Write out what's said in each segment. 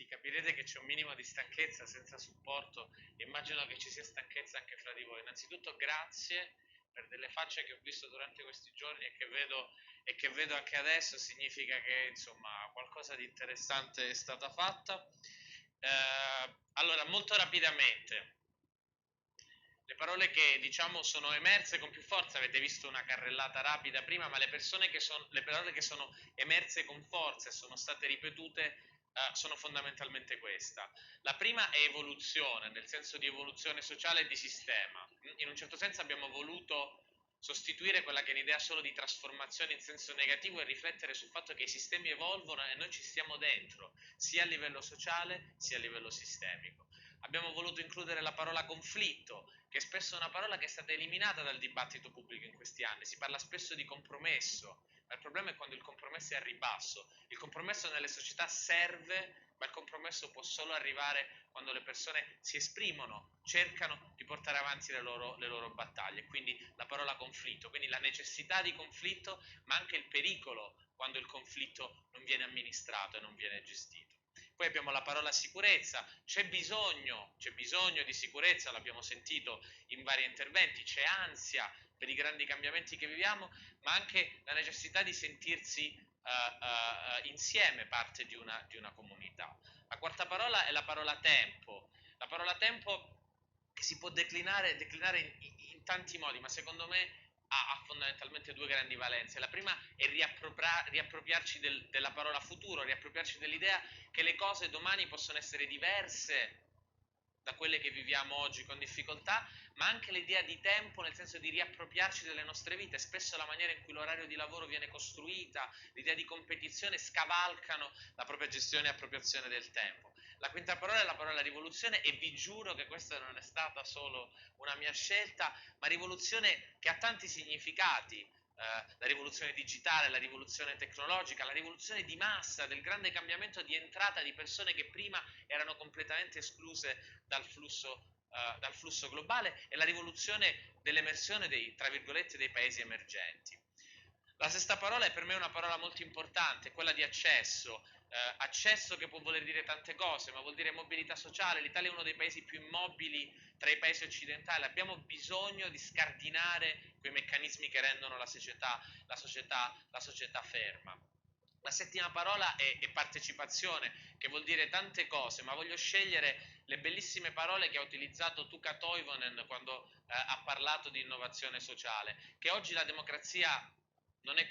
Sì, capirete che c'è un minimo di stanchezza senza supporto. Immagino che ci sia stanchezza anche fra di voi. Innanzitutto grazie per delle facce che ho visto durante questi giorni e che vedo anche adesso, significa che insomma qualcosa di interessante è stata fatta. Allora, molto rapidamente, le parole che diciamo sono emerse con più forza, avete visto una carrellata rapida prima, ma le parole che sono emerse con forza e sono state ripetute sono fondamentalmente questa. La prima è evoluzione, nel senso di evoluzione sociale e di sistema. In un certo senso abbiamo voluto sostituire quella che è l'idea solo di trasformazione in senso negativo e riflettere sul fatto che i sistemi evolvono e noi ci stiamo dentro, sia a livello sociale sia a livello sistemico. Abbiamo voluto includere la parola conflitto, che spesso è una parola che è stata eliminata dal dibattito pubblico in questi anni. Si parla spesso di compromesso, ma il problema è quando il compromesso è a ribasso. Il compromesso nelle società serve, ma il compromesso può solo arrivare quando le persone si esprimono, cercano di portare avanti le loro battaglie. Quindi la parola conflitto, quindi la necessità di conflitto, ma anche il pericolo quando il conflitto non viene amministrato e non viene gestito. Poi abbiamo la parola sicurezza, c'è bisogno di sicurezza, l'abbiamo sentito in vari interventi, c'è ansia per i grandi cambiamenti che viviamo, ma anche la necessità di sentirsi insieme parte di una comunità. La quarta parola è la parola tempo. La parola tempo che si può declinare in tanti modi, ma secondo me ha fondamentalmente due grandi valenze. La prima è riappropriarci della parola futuro, riappropriarci dell'idea che le cose domani possono essere diverse da quelle che viviamo oggi con difficoltà, ma anche l'idea di tempo nel senso di riappropriarci delle nostre vite. Spesso la maniera in cui l'orario di lavoro viene costruita, l'idea di competizione scavalcano la propria gestione e appropriazione del tempo. La quinta parola è la parola rivoluzione e vi giuro che questa non è stata solo una mia scelta, ma rivoluzione che ha tanti significati. La rivoluzione digitale, la rivoluzione tecnologica, la rivoluzione di massa, del grande cambiamento di entrata di persone che prima erano completamente escluse dal flusso globale e la rivoluzione dell'emersione dei, tra virgolette, dei paesi emergenti. La sesta parola è per me una parola molto importante, quella di accesso. Accesso che può voler dire tante cose, ma vuol dire mobilità sociale. L'Italia è uno dei paesi più immobili tra i paesi occidentali. Abbiamo bisogno di scardinare quei meccanismi che rendono la società ferma. La settima parola è partecipazione, che vuol dire tante cose, ma voglio scegliere le bellissime parole che ha utilizzato Tuka Toivonen quando ha parlato di innovazione sociale, che oggi la democrazia non è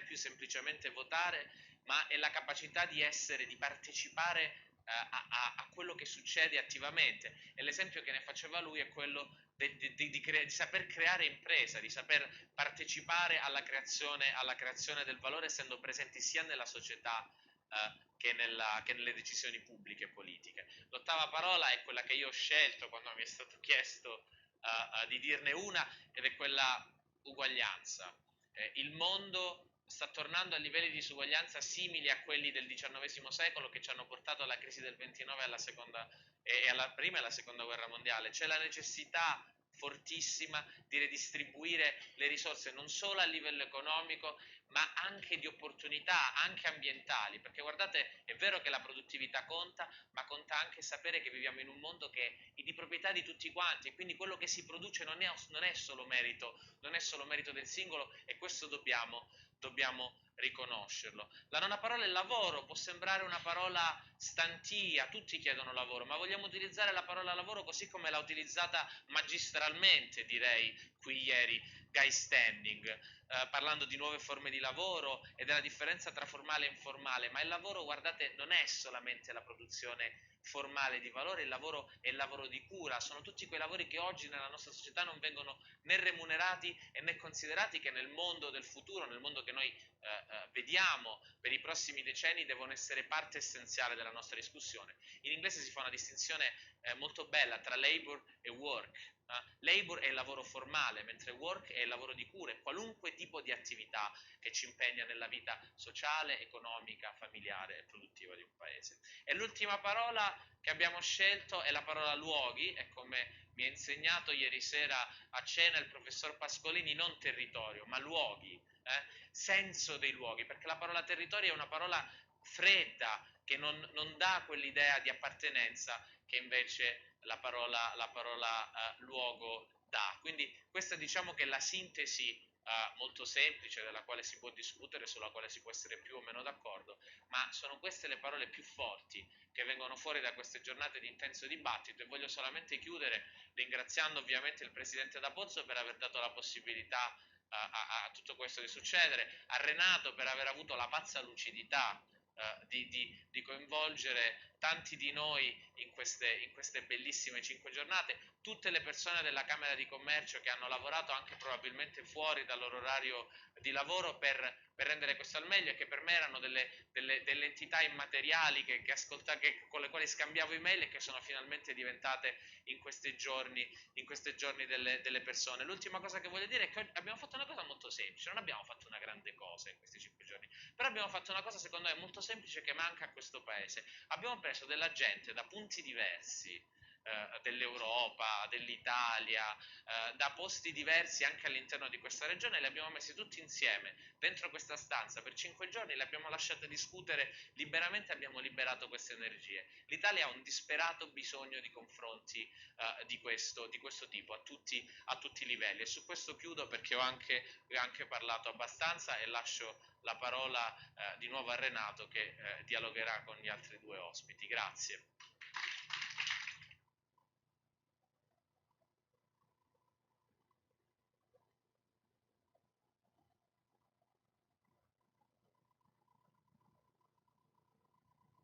più semplicemente votare, ma è la capacità di essere, di partecipare a quello che succede attivamente. E l'esempio che ne faceva lui è quello di saper creare impresa, di saper partecipare alla creazione del valore essendo presenti sia nella società che nelle decisioni pubbliche e politiche. L'ottava parola è quella che io ho scelto quando mi è stato chiesto di dirne una ed è quella uguaglianza. Il mondo sta tornando a livelli di disuguaglianza simili a quelli del XIX secolo che ci hanno portato alla crisi del 29 e alla prima e alla seconda guerra mondiale. C'è la necessità fortissima di redistribuire le risorse non solo a livello economico ma anche di opportunità, anche ambientali, perché guardate, è vero che la produttività conta, ma conta anche sapere che viviamo in un mondo che è di proprietà di tutti quanti e quindi quello che si produce non è solo merito, non è solo merito del singolo e questo dobbiamo riconoscerlo. La nona parola è lavoro, può sembrare una parola stantia, tutti chiedono lavoro, ma vogliamo utilizzare la parola lavoro così come l'ha utilizzata magistralmente, direi, qui ieri Guy Standing, parlando di nuove forme di lavoro e della differenza tra formale e informale, ma il lavoro, guardate, non è solamente la produzione formale di valore, il lavoro è il lavoro di cura, sono tutti quei lavori che oggi nella nostra società non vengono né remunerati né considerati, che nel mondo del futuro, nel mondo che noi vediamo per i prossimi decenni, devono essere parte essenziale della nostra discussione. In inglese si fa una distinzione molto bella tra labor e work. Labor è il lavoro formale, mentre work è il lavoro di cura, qualunque tipo di attività che ci impegna nella vita sociale, economica, familiare e produttiva di un paese. E l'ultima parola che abbiamo scelto è la parola luoghi, e come mi ha insegnato ieri sera a cena il professor Pascolini, non territorio, ma luoghi, senso dei luoghi, perché la parola territorio è una parola fredda, che non dà quell'idea di appartenenza che invece la parola luogo dà. Quindi questa diciamo che è la sintesi molto semplice della quale si può discutere, sulla quale si può essere più o meno d'accordo, ma sono queste le parole più forti che vengono fuori da queste giornate di intenso dibattito, e voglio solamente chiudere ringraziando ovviamente il Presidente D'Abbozzo per aver dato la possibilità a tutto questo di succedere, a Renato per aver avuto la pazza lucidità di coinvolgere tanti di noi in queste bellissime 5 giornate, tutte le persone della Camera di Commercio che hanno lavorato anche probabilmente fuori dal loro orario di lavoro per rendere questo al meglio, e che per me erano delle entità immateriali con le quali scambiavo email, e che sono finalmente diventate in questi giorni delle persone. L'ultima cosa che voglio dire è che abbiamo fatto una cosa molto semplice, non abbiamo fatto una grande cosa in questi 5 giorni, però abbiamo fatto una cosa secondo me molto semplice che manca a questo paese. Abbiamo preso della gente da punti diversi, dell'Europa, dell'Italia, da posti diversi anche all'interno di questa regione, li abbiamo messi tutti insieme dentro questa stanza per 5 giorni, li abbiamo lasciati discutere liberamente, abbiamo liberato queste energie. L'Italia ha un disperato bisogno di confronti di questo tipo a tutti i livelli, e su questo chiudo perché ho anche parlato abbastanza, e lascio la parola di nuovo a Renato che dialogherà con gli altri due ospiti. Grazie.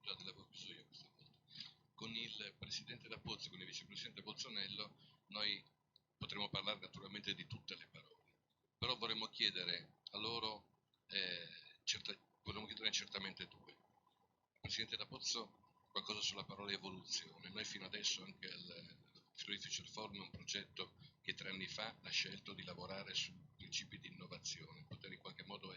Scusate, l'avevo chiuso io questa volta. Con il Presidente D'Abbozzo e con il Vicepresidente Bolzonello noi potremo parlare naturalmente di tutte le parole, però vorremmo chiedere a loro, eh, vorremmo chiedere certamente due. Il Presidente D'Abbozzo qualcosa sulla parola evoluzione. Noi fino adesso anche al Friuli Future Forum è un progetto che 3 anni fa ha scelto di lavorare su principi di innovazione, poter in qualche modo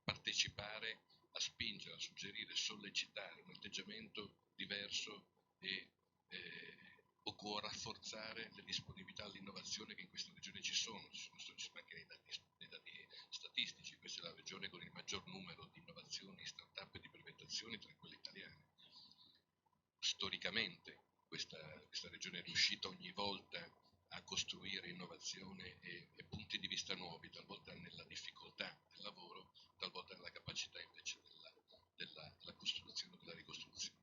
partecipare a spingere, a suggerire, sollecitare un atteggiamento diverso e o rafforzare le disponibilità all'innovazione che in questa regione ci sono anche nei dati statistici, questa è la regione con il maggior numero di innovazioni, start-up e di brevettazioni tra quelle italiane. Storicamente questa regione è riuscita ogni volta a costruire innovazione e punti di vista nuovi, talvolta nella difficoltà del lavoro, talvolta nella capacità invece della costruzione o della ricostruzione.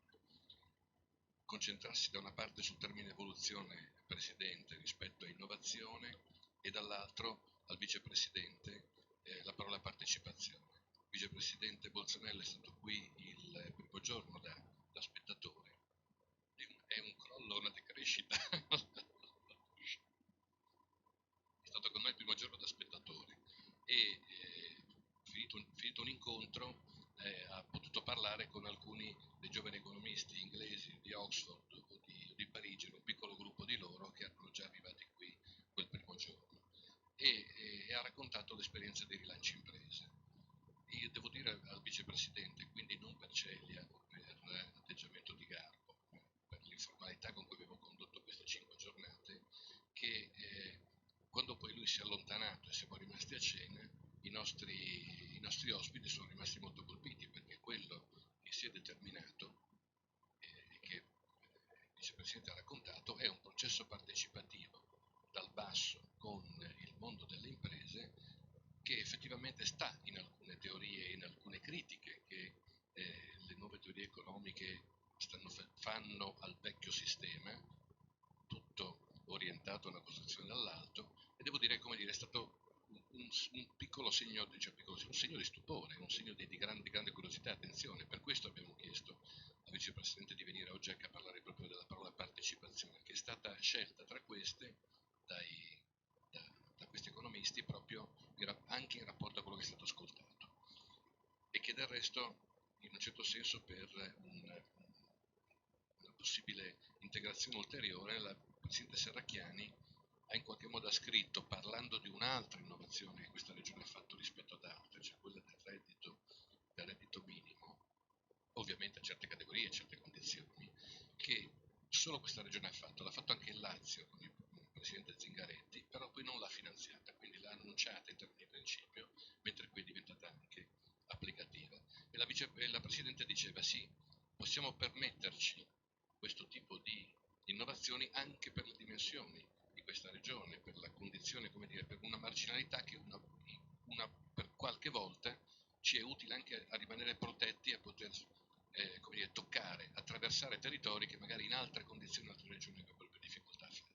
Concentrarsi da una parte sul termine evoluzione, Presidente, rispetto a innovazione, e dall'altro al Vicepresidente la parola partecipazione. Il Vicepresidente Bolzonello è stato qui il primo giorno da spettatore, è un crollo, una decrescita. È stato con noi il primo giorno da spettatore e finito un incontro ha potuto parlare con alcuni dei giovani economisti inglesi di Oxford o di Parigi, un piccolo gruppo di loro che erano già arrivati qui quel primo giorno, e ha raccontato l'esperienza dei rilanci imprese. Io devo dire al Vicepresidente, quindi non per celia o per atteggiamento di garbo, per l'informalità con cui abbiamo condotto queste 5 giornate, che quando poi lui si è allontanato e siamo rimasti a cena, i nostri ospiti sono rimasti molto colpiti, perché quello che si è determinato e che il Vicepresidente ha raccontato è un processo partecipativo dal basso con il mondo delle imprese, che effettivamente sta in alcune teorie e in alcune critiche che le nuove teorie economiche fanno al vecchio sistema, tutto orientato a una costruzione dall'alto, e devo dire, come dire, è stato un piccolo segno, un segno di stupore, un segno di grande curiosità. Attenzione, per questo abbiamo chiesto al Vicepresidente di venire oggi anche a parlare proprio della parola partecipazione, che è stata scelta tra queste da questi economisti proprio anche in rapporto a quello che è stato ascoltato, e che del resto in un certo senso per una possibile integrazione ulteriore la Presidente Serracchiani ha in qualche modo scritto, parlando di un'altra innovazione che questa regione ha fatto rispetto ad altre, cioè quella del reddito minimo, ovviamente a certe categorie, a certe condizioni, che solo questa regione ha fatto, l'ha fatto anche il Lazio con il Presidente Zingaretti, però poi non l'ha finanziata, quindi l'ha annunciata in termini di principio, mentre qui è diventata anche applicativa. E la Presidente diceva sì, possiamo permetterci questo tipo di innovazioni anche per le dimensioni di questa regione, per la condizione, come dire, per una marginalità che per qualche volta ci è utile anche a rimanere protetti e a poter come dire, toccare, attraversare territori che magari in altre condizioni, in altre regioni avrebbero difficoltà a fare.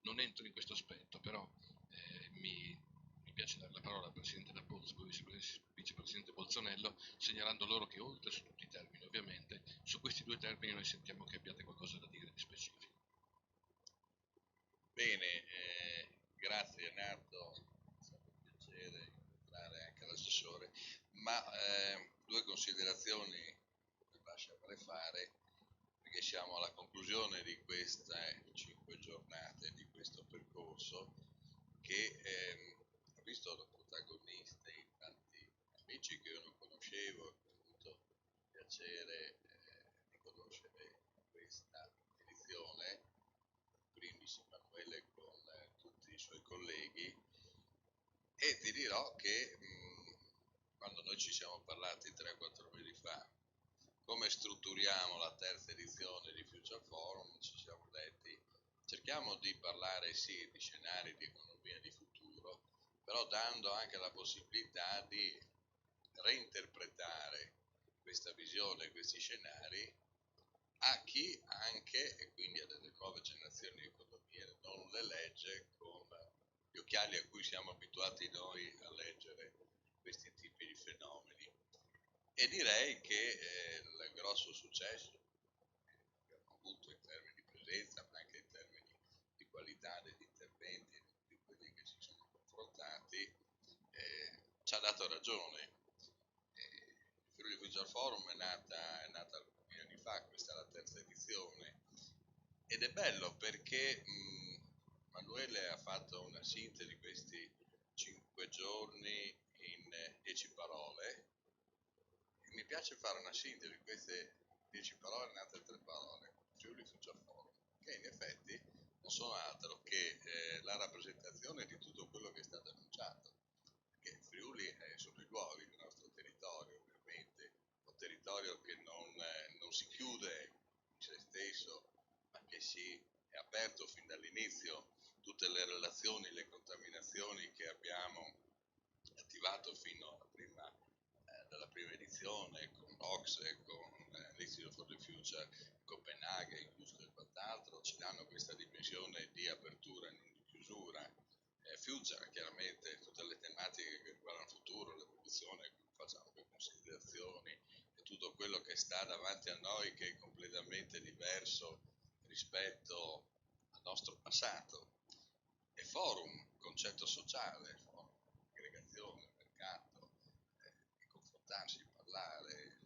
Non entro in questo aspetto, però mi piace dare la parola al Presidente D'Apollo, poi Vicepresidente Bolzonello, segnalando loro che oltre su tutti i termini, ovviamente, su questi due termini noi sentiamo che abbiate qualcosa da dire di specifico. Bene, grazie Renato, è stato un piacere incontrare anche l'assessore, ma due considerazioni mi lascia fare, perché siamo alla conclusione di queste 5 giornate, di questo percorso, che ha visto protagonisti tanti amici che io non conoscevo, ho avuto il piacere di conoscere questa edizione, primis Emanuele con tutti i suoi colleghi, e ti dirò che quando noi ci siamo parlati 3-4 mesi fa, come strutturiamo la terza edizione di Future Forum, ci siamo detti cerchiamo di parlare sì di scenari di economia di futuro, però dando anche la possibilità di reinterpretare questa visione, questi scenari a chi anche, e quindi a delle nuove generazioni di economia, non le legge con gli occhiali a cui siamo abituati noi a leggere questi tipi di fenomeni. E direi che il grosso successo che abbiamo avuto in termini di presenza, ma anche in termini di qualità degli interventi di quelli che si sono confrontati, ci ha dato ragione. Il Friuli Future Forum è nata alcuni anni fa, questa è la terza edizione, ed è bello perché Emanuele ha fatto una sintesi di questi 5 giorni in 10 parole, e mi piace fare una sintesi di queste 10 parole in altre 3 parole, Friuli Future Forum, che in effetti non sono altro che la rappresentazione di tutto quello che è stato annunciato, perché Friuli sono i luoghi del nostro territorio, ovviamente, un territorio che non si chiude in se stesso, ma che si è aperto fin dall'inizio. Tutte le relazioni, le contaminazioni che abbiamo attivato fino dalla prima edizione con Oxe, con l'Institute for the Future, Copenaghen, Houston e quant'altro, ci danno questa dimensione di apertura e non di chiusura. Future, chiaramente, tutte le tematiche che riguardano il futuro, l'evoluzione, facciamo le considerazioni e tutto quello che sta davanti a noi che è completamente diverso rispetto al nostro passato. E forum, concetto sociale, forum, aggregazione, mercato, confrontarsi, parlare,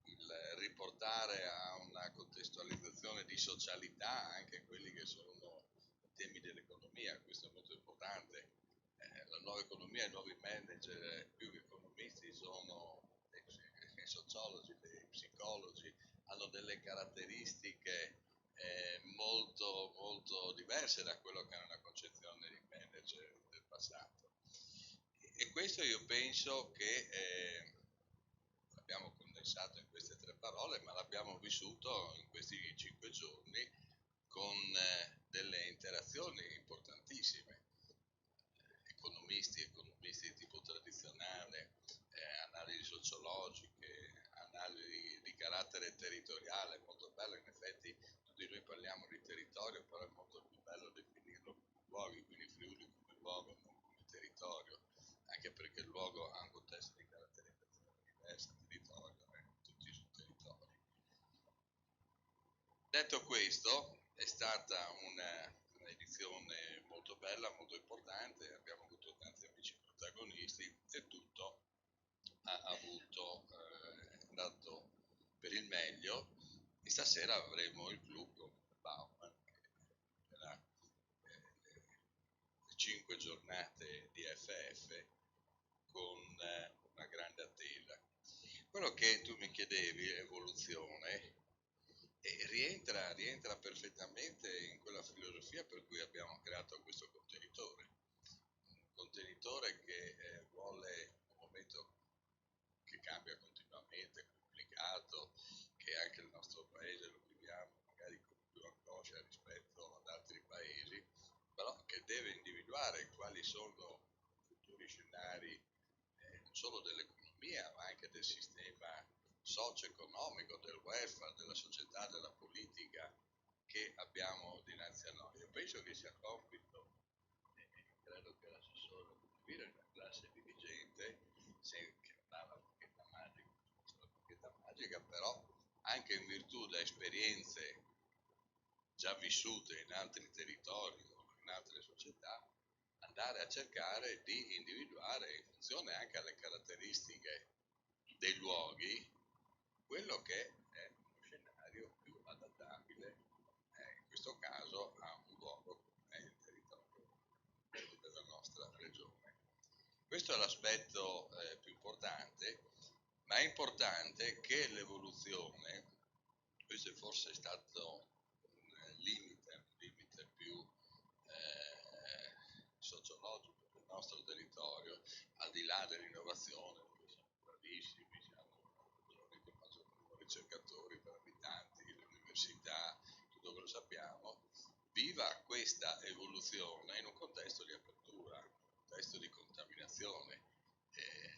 il riportare a una contestualizzazione di socialità anche quelli che sono i temi dell'economia, questo è molto importante. La nuova economia, i nuovi manager più che economisti sono dei sociologi, dei psicologi, hanno delle caratteristiche molto, molto diverse da quello che era una concezione di manager del passato. E questo io penso che l'abbiamo condensato in queste 3 parole, ma l'abbiamo vissuto in questi 5 giorni con delle interazioni importantissime. Economisti di tipo tradizionale, analisi sociologiche, analisi di carattere territoriale, molto bello. In effetti tutti noi parliamo di territorio, però è molto più bello definirlo come luoghi, quindi Friuli come luogo, non come territorio, anche perché il luogo ha un contesto di caratterizzazione diversa, territorio, tutti sono territori. Detto questo, è stata un'edizione molto bella, molto importante, abbiamo avuto tanti amici protagonisti e tutto è andato per il meglio, e stasera avremo il club con Bauman, che era 5 giornate di FF con una grande attesa. Quello che tu mi chiedevi, evoluzione, rientra perfettamente in quella filosofia per cui abbiamo creato questo contenitore. Un contenitore che vuole, in un momento che cambia continuamente, paese lo viviamo magari con più angoscia rispetto ad altri paesi, però che deve individuare quali sono futuri scenari non solo dell'economia ma anche del sistema socio-economico, del welfare, della società, della politica che abbiamo dinanzi a noi. Io penso che sia compito, credo che l'assessore Vira è una classe dirigente che non ha la bacchetta magica, però anche in virtù di esperienze già vissute in altri territori o in altre società, andare a cercare di individuare in funzione anche alle caratteristiche dei luoghi quello che è uno scenario più adattabile, in questo caso a un luogo come è il territorio della nostra regione. Questo è l'aspetto più importante, ma è importante che l'evoluzione, questo è forse stato un limite più sociologico del nostro territorio, al di là dell'innovazione, dove siamo bravissimi, siamo regioni che fanno ricercatori per abitanti, le università, tutto quello che sappiamo, viva questa evoluzione in un contesto di apertura, in un contesto di contaminazione.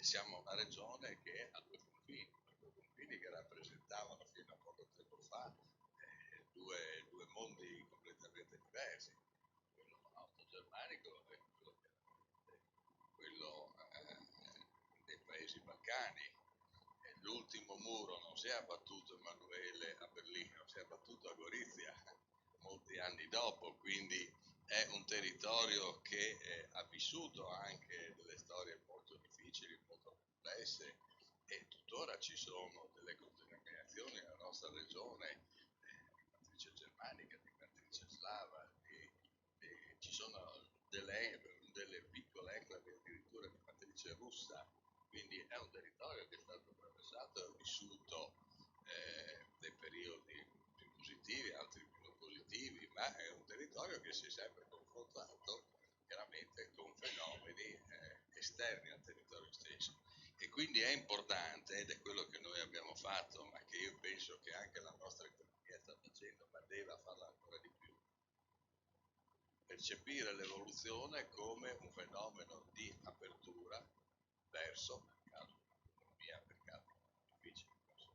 Siamo una regione che ha due confini che rappresentavano fino a poco tempo fa due mondi completamente diversi, quello austro-germanico e quello dei paesi balcani. L'ultimo muro non si è abbattuto, Emanuele, a Berlino, si è abbattuto a Gorizia molti anni dopo, quindi è un territorio che ha vissuto anche delle storie molto difficili, molto complesse, e tuttora ci sono delle contaminazioni nella nostra regione di matrice germanica, di matrice slava, ci sono delle piccole enclave addirittura di matrice russa, quindi è un territorio che è stato attraversato e ha vissuto dei periodi più positivi, altri meno positivi, ma è un territorio che si è sempre confrontato chiaramente con fenomeni esterni al territorio stesso. E quindi è importante, ed è quello che noi abbiamo fatto, ma che io penso che anche la nostra economia sta facendo, ma deve farla ancora di più, percepire l'evoluzione come un fenomeno di apertura verso, nel caso dell'economia, mercati difficili, verso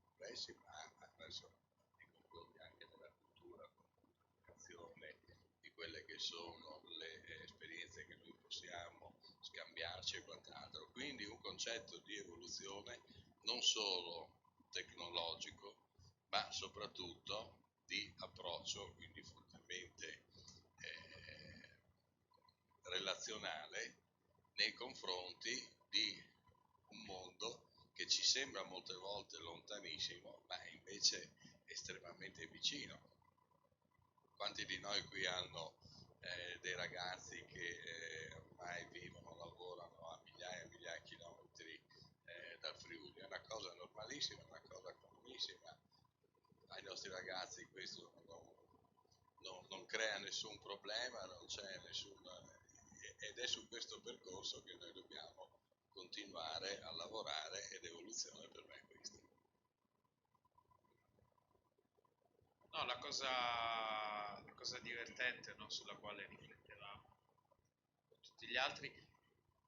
complessi, ma verso nei confronti anche della cultura, comunicazione, di quelle che sono le esperienze che noi possiamo scambiarci e quant'altro. Quindi un concetto di evoluzione non solo tecnologico, ma soprattutto di approccio, quindi fortemente relazionale nei confronti di un mondo che ci sembra molte volte lontanissimo, ma è invece estremamente vicino. Quanti di noi qui hanno dei ragazzi che ormai vivono, lavorano a migliaia e migliaia di chilometri dal Friuli? È una cosa normalissima, è una cosa comunissima. Ai nostri ragazzi questo non crea nessun problema, non c'è nessun... ed è su questo percorso che noi dobbiamo continuare a lavorare, ed evoluzione per me è questa. No, la cosa divertente, no, sulla quale riflettevamo con tutti gli altri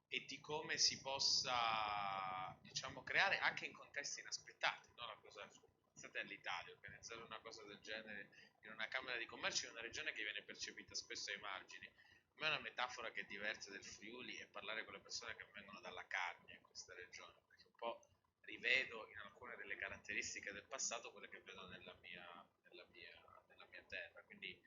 è di come si possa, diciamo, creare anche in contesti inaspettati, no? La cosa pensate all'Italia, organizzare una cosa del genere in una Camera di Commercio in una regione che viene percepita spesso ai margini. A me è una metafora che è diversa del Friuli è parlare con le persone che vengono dalla Carnia in questa regione, perché un po' rivedo in alcune delle caratteristiche del passato quelle che vedo nella mia terra, quindi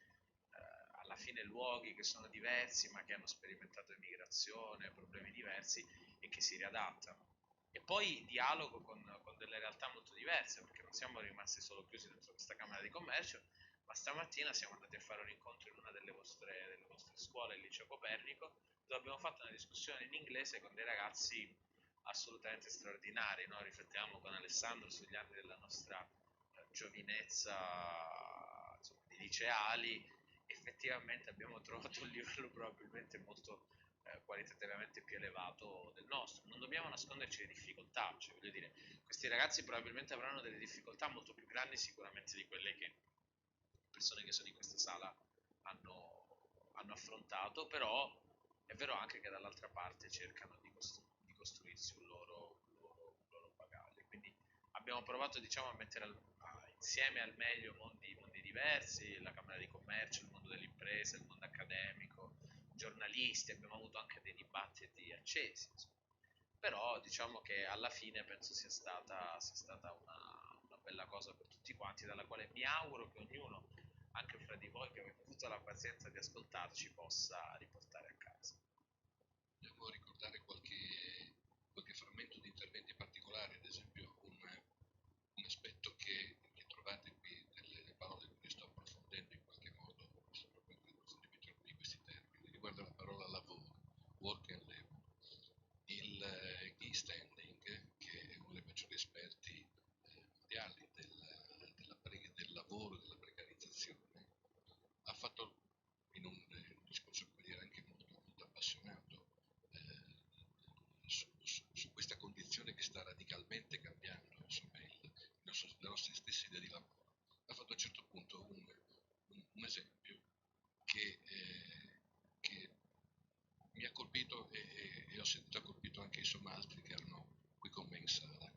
alla fine luoghi che sono diversi ma che hanno sperimentato immigrazione, problemi diversi e che si riadattano. E poi dialogo con delle realtà molto diverse, perché non siamo rimasti solo chiusi dentro questa Camera di Commercio, ma stamattina siamo andati a fare un incontro in una delle vostre scuole, il Liceo Copernico, dove abbiamo fatto una discussione in inglese con dei ragazzi assolutamente straordinari, no? Riflettiamo con Alessandro sugli anni della nostra giovinezza, insomma, di liceali. Effettivamente abbiamo trovato un livello probabilmente molto qualitativamente più elevato del nostro. Non dobbiamo nasconderci le difficoltà, cioè voglio dire, questi ragazzi probabilmente avranno delle difficoltà molto più grandi sicuramente di quelle che persone che sono in questa sala hanno affrontato, però è vero anche che dall'altra parte cercano di costruirsi un loro bagaglio. Quindi abbiamo provato, diciamo, a mettere insieme al meglio mondi diversi, la Camera di Commercio, il mondo delle imprese, il mondo accademico, giornalisti, abbiamo avuto anche dei dibattiti accesi, insomma. Però diciamo che alla fine penso sia stata una bella cosa per tutti quanti, dalla quale mi auguro che ognuno, anche fra di voi che avete avuto la pazienza di ascoltarci, possa riportare a casa. Vogliamo ricordare qualche frammento di interventi particolari, ad esempio un aspetto che trovate qui nelle parole che sto approfondendo in qualche modo, sto proprio approfondimento di questi termini, riguarda la parola lavoro, work and labor. Il Guy Standing, che è uno dei maggiori esperti mondiali del lavoro e della precarizzazione, ha fatto in un discorso come dire, anche molto appassionato su questa condizione che sta radicalmente cambiando, insomma, la nostra stessa idea di lavoro. Ha fatto a un certo punto un esempio che mi ha colpito e ho sentito ha colpito anche insomma altri che erano qui con me in sala,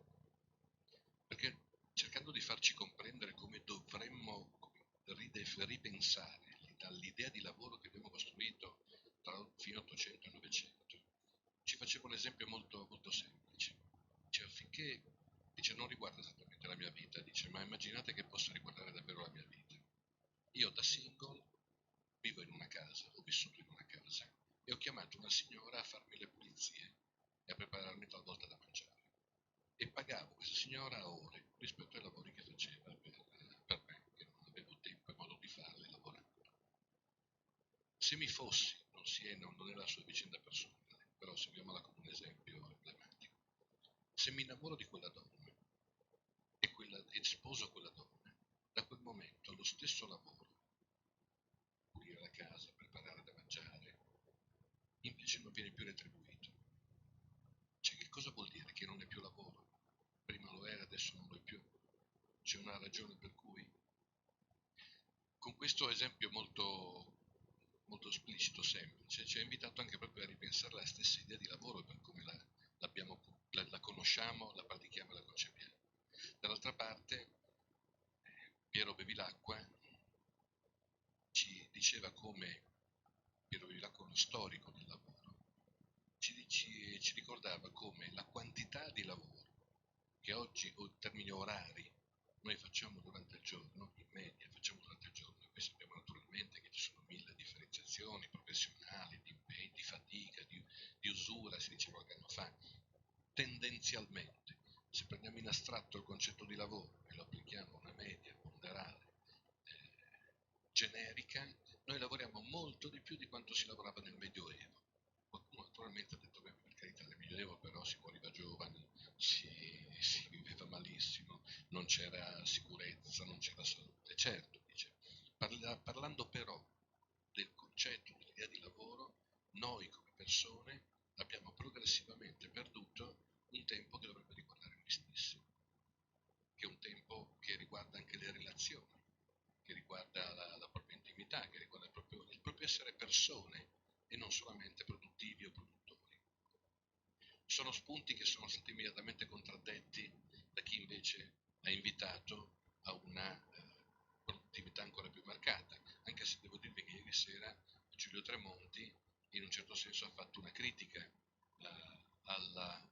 perché cercando di farci comprendere come dovremmo ripensare all'idea di lavoro che abbiamo costruito tra fine 800 e 900, ci faceva un esempio molto semplice. Cioè, affinché, dice, non riguarda esattamente la mia vita, dice, ma immaginate che possa riguardare davvero la mia vita. Io da single vivo in una casa, ho vissuto in una casa e ho chiamato una signora a farmi le pulizie e a prepararmi talvolta da mangiare. E pagavo questa signora a ore rispetto ai lavori che faceva per me, che non avevo tempo e modo di farli lavorando. Se mi fossi, non è la sua vicenda personale, però seguiamola come un esempio emblematico, se mi innamoro di quella donna e sposo quella donna, da quel momento lo stesso lavoro, pulire la casa, preparare da mangiare, invece non viene più retribuito. Cioè, che cosa vuol dire? Che non è più lavoro? Prima lo era, adesso non lo è più. C'è una ragione per cui. Con questo esempio molto esplicito, semplice, ci ha invitato anche proprio a ripensare la stessa idea di lavoro per come la conosciamo, la pratichiamo e la concepiamo. Dall'altra parte, Piero Bevilacqua ci diceva come Piero Bevilacqua è uno storico del lavoro, ci ricordava come la quantità di lavoro che oggi, o in termini orari, noi facciamo durante il giorno, in media facciamo durante il giorno, e poi sappiamo naturalmente che ci sono mille differenziazioni professionali, di impegni, di fatica, di usura, si diceva qualche anno fa. Tendenzialmente, se prendiamo in astratto il concetto di lavoro e lo applichiamo a una media ponderale generica, noi lavoriamo molto di più di quanto si lavorava nel Medioevo. Qualcuno naturalmente ha detto, beh, per carità, nel Medioevo però si moriva giovani, si viveva malissimo, non c'era sicurezza, non c'era salute. Certo, dice, parlando però del concetto, dell'idea di lavoro, noi come persone abbiamo progressivamente perduto un tempo che dovrebbe riguardare noi stessi, che è un tempo che riguarda anche le relazioni, che riguarda la propria intimità, che riguarda il proprio essere persone e non solamente produttivi o produttori. Sono spunti che sono stati immediatamente contraddetti da chi invece ha invitato a una produttività ancora più marcata, anche se devo dirvi che ieri sera Giulio Tremonti in un certo senso ha fatto una critica alla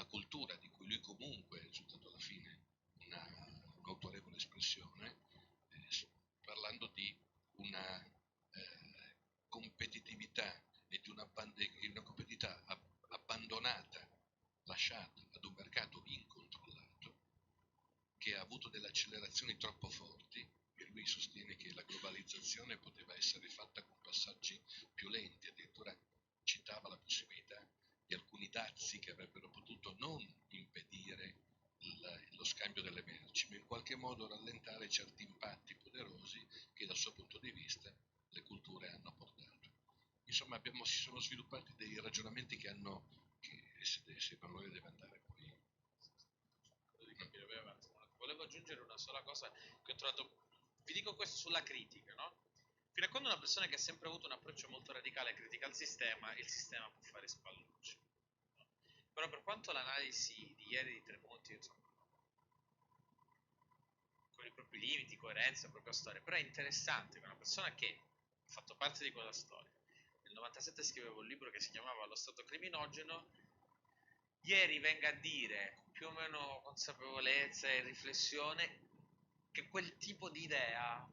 cultura di cui lui comunque è risultato alla fine un'autorevole espressione, parlando di una competitività e di una competitività abbandonata, lasciata ad un mercato incontrollato che ha avuto delle accelerazioni troppo forti, e lui sostiene che la globalizzazione poteva essere fatta con passaggi più lenti, addirittura citava la possibilità di alcuni dazi che avrebbero potuto non impedire lo scambio delle merci, ma in qualche modo rallentare certi impatti poderosi che dal suo punto di vista le culture hanno portato. insomma si sono sviluppati dei ragionamenti che se per noi deve andare poi. Volevo aggiungere una sola cosa che ho trovato, vi dico questo sulla critica, no? Fino a quando una persona che ha sempre avuto un approccio molto radicale critica il sistema può fare spallucce. No? Però per quanto l'analisi di ieri di Tremonti, insomma, con i propri limiti, coerenza, la propria storia, però è interessante che una persona che ha fatto parte di quella storia, nel 97 scrivevo un libro che si chiamava Lo Stato Criminogeno, ieri venga a dire con più o meno consapevolezza e riflessione che quel tipo di idea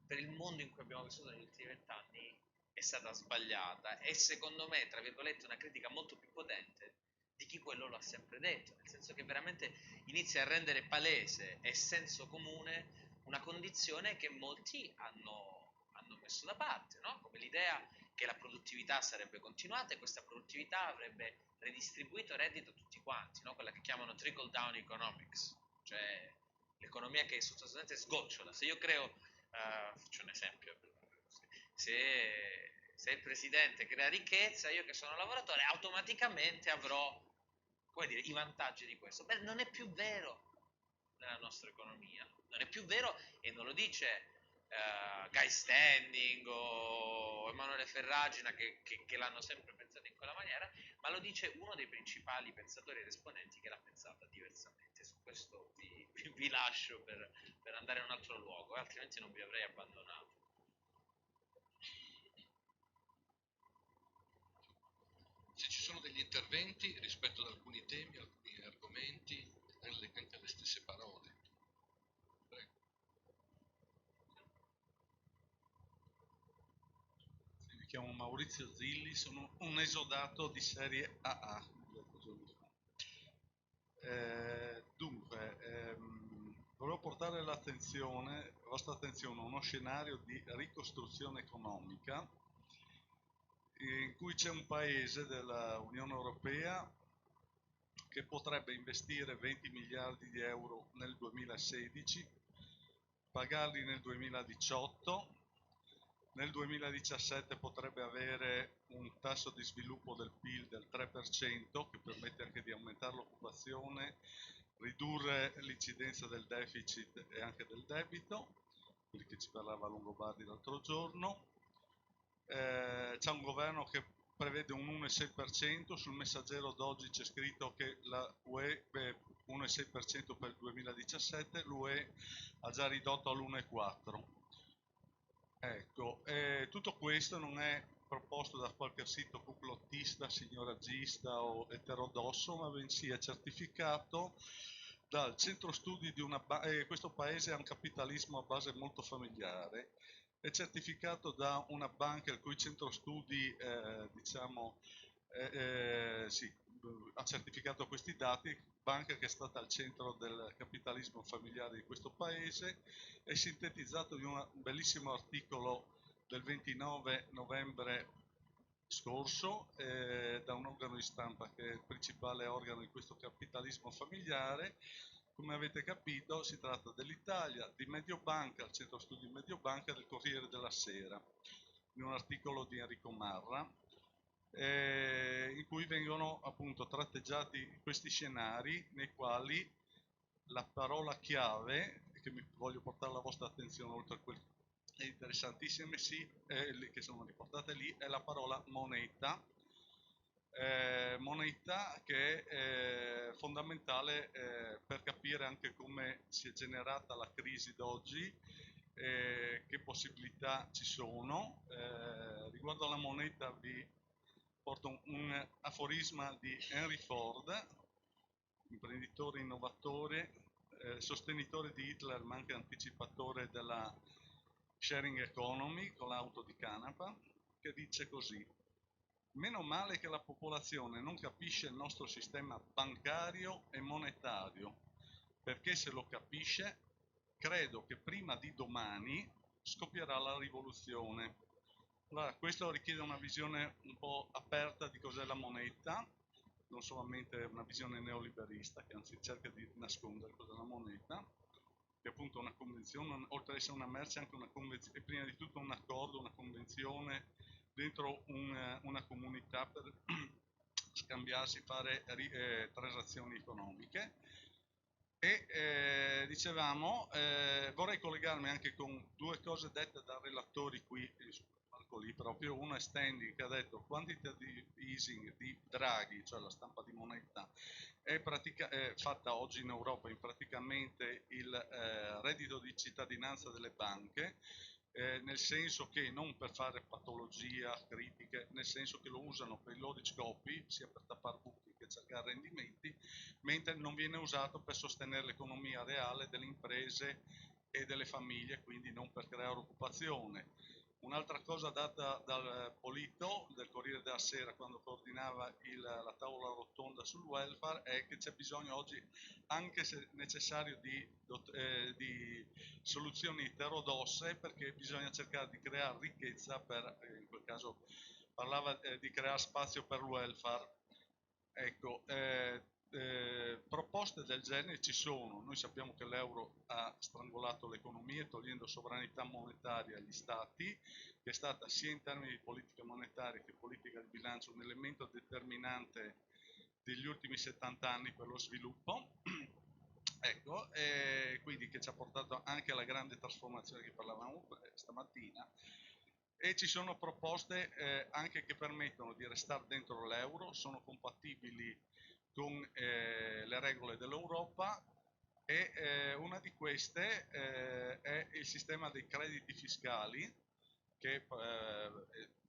per il mondo in cui abbiamo vissuto negli ultimi 20 anni è stata sbagliata e secondo me, tra virgolette, una critica molto più potente di chi quello lo ha sempre detto, nel senso che veramente inizia a rendere palese e senso comune una condizione che molti hanno messo da parte, no? Come l'idea che la produttività sarebbe continuata e questa produttività avrebbe redistribuito reddito a tutti quanti, no? Quella che chiamano trickle down economics, cioè l'economia che sostanzialmente sgocciola. Se io creo, faccio un esempio, se il presidente crea ricchezza, io che sono lavoratore automaticamente avrò, come dire, i vantaggi di questo. Beh, non è più vero nella nostra economia, non è più vero e non lo dice Guy Standing o Emanuele Ferragina che l'hanno sempre pensato in quella maniera, ma lo dice uno dei principali pensatori ed esponenti che l'ha pensata diversamente. Su questo vi lascio per andare in un altro luogo, altrimenti non vi avrei abbandonato. Se ci sono degli interventi rispetto ad alcuni temi, alcuni argomenti, anche le stesse parole. Prego. Mi chiamo Maurizio Zilli, sono un esodato di serie AA. Volevo portare la vostra attenzione a uno scenario di ricostruzione economica in cui c'è un paese dell'Unione Europea che potrebbe investire 20 miliardi di euro nel 2016, pagarli nel 2018, nel 2017 potrebbe avere un tasso di sviluppo del PIL del 3% che permette anche di aumentare l'occupazione, ridurre l'incidenza del deficit e anche del debito, quelli che ci parlava Longobardi l'altro giorno. C'è un governo che prevede un 1,6%, sul Messaggero d'oggi c'è scritto che la UE 1,6% per il 2017, l'UE ha già ridotto all'1,4%. Ecco, tutto questo non è proposto da qualche sito complottista, signoraggista o eterodosso, ma bensì è certificato dal centro studi di questo paese ha un capitalismo a base molto familiare, è certificato da una banca il cui centro studi sì, ha certificato questi dati, banca che è stata al centro del capitalismo familiare di questo paese, è sintetizzato in un bellissimo articolo del 29 novembre scorso da un organo di stampa che è il principale organo di questo capitalismo familiare. Come avete capito si tratta dell'Italia, di Mediobanca, il centro studi Mediobanca del Corriere della Sera, in un articolo di Enrico Marra, in cui vengono appunto tratteggiati questi scenari nei quali la parola chiave che mi voglio portare alla vostra attenzione, oltre a quelle interessantissime che sono riportate lì, è la parola moneta. Moneta che è fondamentale per capire anche come si è generata la crisi d'oggi, che possibilità ci sono. Riguardo alla moneta vi porto un aforisma di Henry Ford, imprenditore innovatore, sostenitore di Hitler ma anche anticipatore della sharing economy con l'auto di canapa, che dice così: meno male che la popolazione non capisce il nostro sistema bancario e monetario, perché se lo capisce, credo che prima di domani scoppierà la rivoluzione. Allora, questo richiede una visione un po' aperta di cos'è la moneta, non solamente una visione neoliberista che anzi cerca di nascondere cos'è la moneta, che è appunto una convenzione, oltre ad essere una merce anche una convenzione, e prima di tutto un accordo, una convenzione dentro una comunità per scambiarsi, fare transazioni economiche. E dicevamo, vorrei collegarmi anche con due cose dette da relatori qui sul palco lì, proprio uno è Standing che ha detto quantitative easing di Draghi, cioè la stampa di moneta, è fatta oggi in Europa in praticamente il reddito di cittadinanza delle banche, nel senso che non per fare patologia, critiche, nel senso che lo usano per i loro scopi, sia per tappare buchi che cercare rendimenti, mentre non viene usato per sostenere l'economia reale delle imprese e delle famiglie, quindi non per creare occupazione. Un'altra cosa data dal Polito, del Corriere della Sera, quando coordinava la tavola rotonda sul welfare, è che c'è bisogno oggi, anche se necessario, di soluzioni eterodosse, perché bisogna cercare di creare ricchezza per, in quel caso parlava di creare spazio per il welfare. Ecco, proposte del genere ci sono. Noi sappiamo che l'euro ha strangolato l'economia togliendo sovranità monetaria agli stati, che è stata sia in termini di politica monetaria che politica di bilancio un elemento determinante degli ultimi 70 anni per lo sviluppo. Ecco, quindi che ci ha portato anche alla grande trasformazione che parlavamo stamattina. E ci sono proposte anche che permettono di restare dentro l'euro, sono compatibili con le regole dell'Europa e una di queste è il sistema dei crediti fiscali, che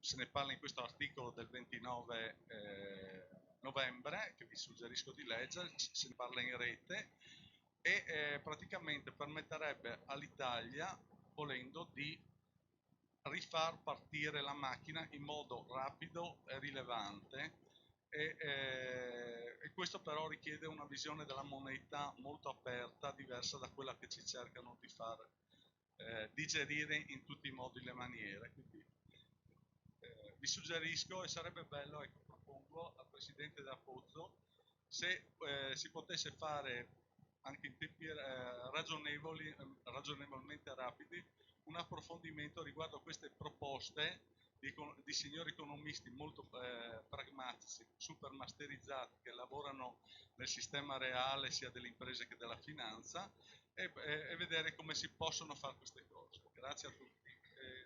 se ne parla in questo articolo del 29 novembre, che vi suggerisco di leggere, se ne parla in rete, e praticamente permetterebbe all'Italia, volendo, di rifar partire la macchina in modo rapido e rilevante e questo però richiede una visione della moneta molto aperta, diversa da quella che ci cercano di far digerire in tutti i modi le maniere. Quindi vi suggerisco, e sarebbe bello, ecco, propongo al Presidente da Pozzo, se si potesse fare anche in tempi ragionevolmente rapidi un approfondimento riguardo a queste proposte di signori economisti molto pragmatici, super masterizzati, che lavorano nel sistema reale sia delle imprese che della finanza, e vedere come si possono fare queste cose. Grazie a tutti,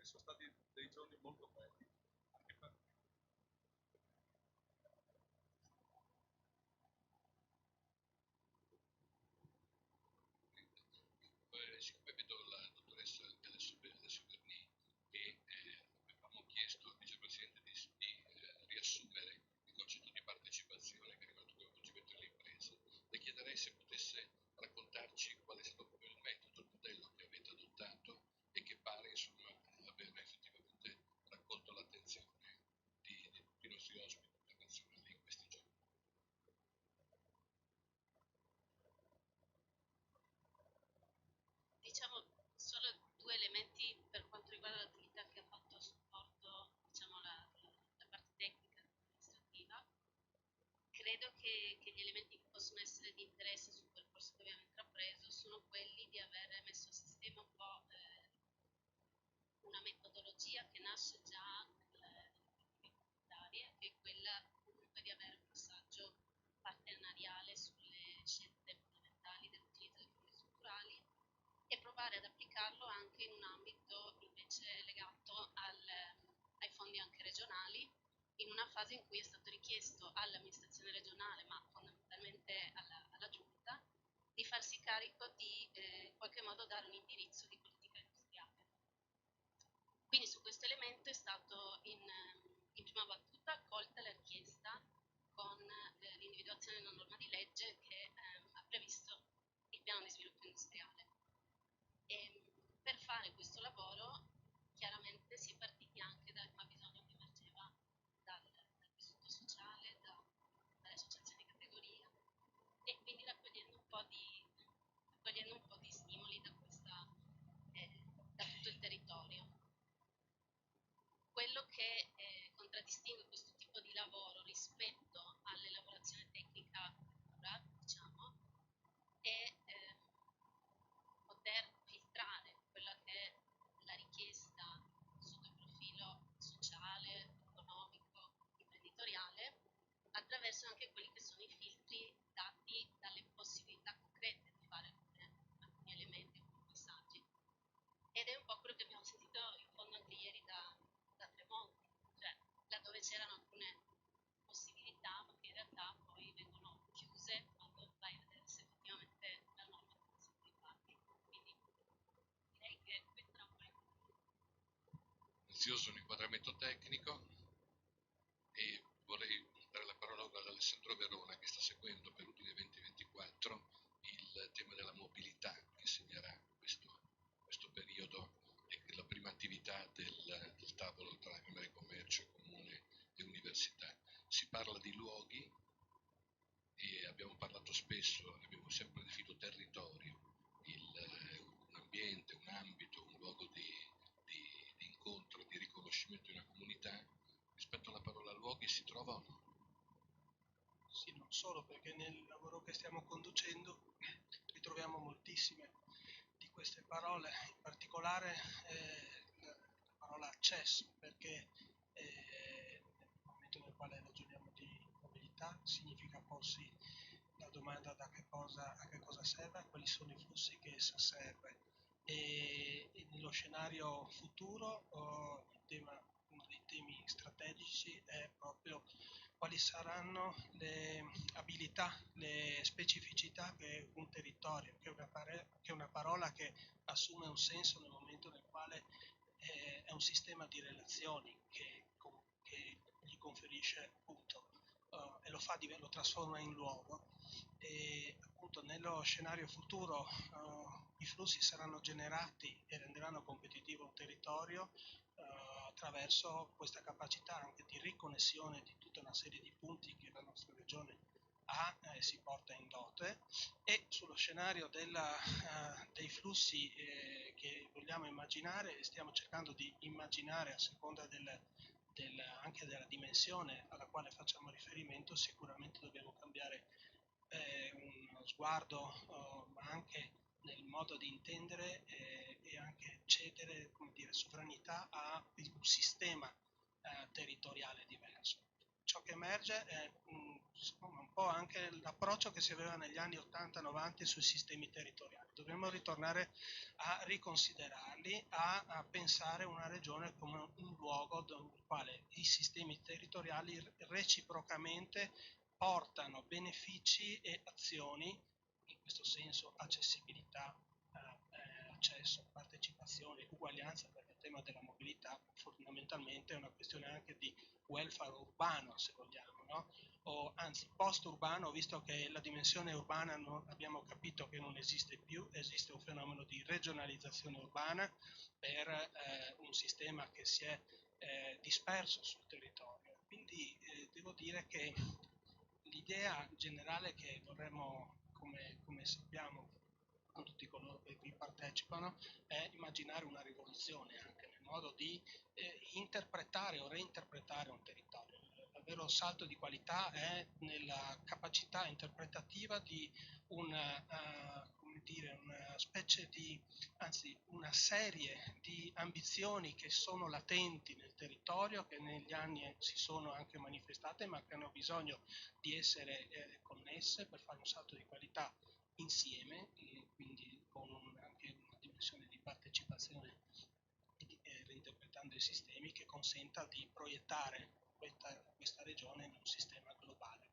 sono stati dei giorni molto belli anche per me. Siccome vedo la dottoressa adesso Berni e avevamo chiesto al vicepresidente di riassumere il concetto di partecipazione che riguarda il coinvolgimento delle imprese, le chiederei se potesse raccontarci qual è stato proprio il metodo, il modello che avete adottato e che pare insomma aver effettivamente raccolto l'attenzione di tutti i nostri ospiti internazionali in questi giorni. Diciamo solo due elementi per quanto riguarda l'attività che ha fatto a supporto, diciamo, la parte tecnica e amministrativa. Credo che gli elementi che possono essere di interesse sul percorso che abbiamo intrapreso sono quelli di aver messo a sistema un po' una metodologia che nasce già nelle comunitarie, che è quella comunque di avere un passaggio partenariale sulle scelte fondamentali dell'utilizzo dei fondi strutturali e provare ad applicarlo anche in un ambito invece legato ai fondi anche regionali, in una fase in cui è stato richiesto all'amministrazione regionale, ma fondamentalmente alla giunta, di farsi carico di in qualche modo dare un indirizzo di politica industriale. Quindi su questo elemento è stato in prima battuta accolta la richiesta con l'individuazione di una norma di legge che ha previsto il piano di sviluppo industriale. E per fare questo lavoro chiaramente si è partiti anche dal fabbisogno che emergeva dal tessuto sociale, dalle associazioni di categoria e quindi raccogliendo un po' di stimoli da tutto il territorio. Quello che contraddistingue questo tipo di lavoro rispetto all'elaborazione tecnica vizioso un inquadramento tecnico e vorrei dare la parola ad Alessandro Verona che sta seguendo per Udine 2024 il tema della mobilità che segnerà questo periodo e la prima attività del tavolo tra Camera di Commercio, Comune e Università. Si parla di luoghi e abbiamo parlato spesso, abbiamo sempre definito territorio, un ambiente, un ambito, un luogo di incontro, di riconoscimento di una comunità. Rispetto alla parola luoghi si trova o no? Sì, non solo, perché nel lavoro che stiamo conducendo ritroviamo moltissime di queste parole, in particolare la parola accesso, perché nel momento nel quale ragioniamo di mobilità significa porsi la domanda a che cosa serve, a quali sono i flussi che essa serve. E nello scenario futuro uno dei temi strategici è proprio quali saranno le abilità, le specificità che un territorio, che è una parola che assume un senso nel momento nel quale è un sistema di relazioni che gli conferisce appunto e lo trasforma in luogo. E appunto nello scenario futuro i flussi saranno generati e renderanno competitivo un territorio attraverso questa capacità anche di riconnessione di tutta una serie di punti che la nostra regione ha e si porta in dote, e sullo scenario dei flussi che vogliamo immaginare, stiamo cercando di immaginare a seconda anche della dimensione alla quale facciamo riferimento. Sicuramente dobbiamo cambiare uno sguardo, ma anche nel modo di intendere e anche cedere, come dire, sovranità a un sistema territoriale diverso. Ciò che emerge è un po' anche l'approccio che si aveva negli anni 80-90 sui sistemi territoriali. Dobbiamo ritornare a riconsiderarli, a pensare una regione come un luogo nel quale i sistemi territoriali reciprocamente portano benefici e azioni, in questo senso accessibilità, accesso, partecipazione, uguaglianza, perché il tema della mobilità fondamentalmente è una questione anche di welfare urbano, se vogliamo, no? O anzi post-urbano, visto che la dimensione urbana abbiamo capito che non esiste più, esiste un fenomeno di regionalizzazione urbana per un sistema che si è disperso sul territorio. Quindi devo dire che l'idea generale che vorremmo, come sappiamo con tutti coloro che vi partecipano, è immaginare una rivoluzione anche nel modo di interpretare o reinterpretare un territorio. Il vero salto di qualità è nella capacità interpretativa di una specie di, anzi una serie di ambizioni che sono latenti nel territorio, che negli anni si sono anche manifestate, ma che hanno bisogno di essere connesse per fare un salto di qualità insieme, e quindi con anche una dimensione di partecipazione reinterpretando i sistemi che consenta di proiettare questa regione in un sistema globale.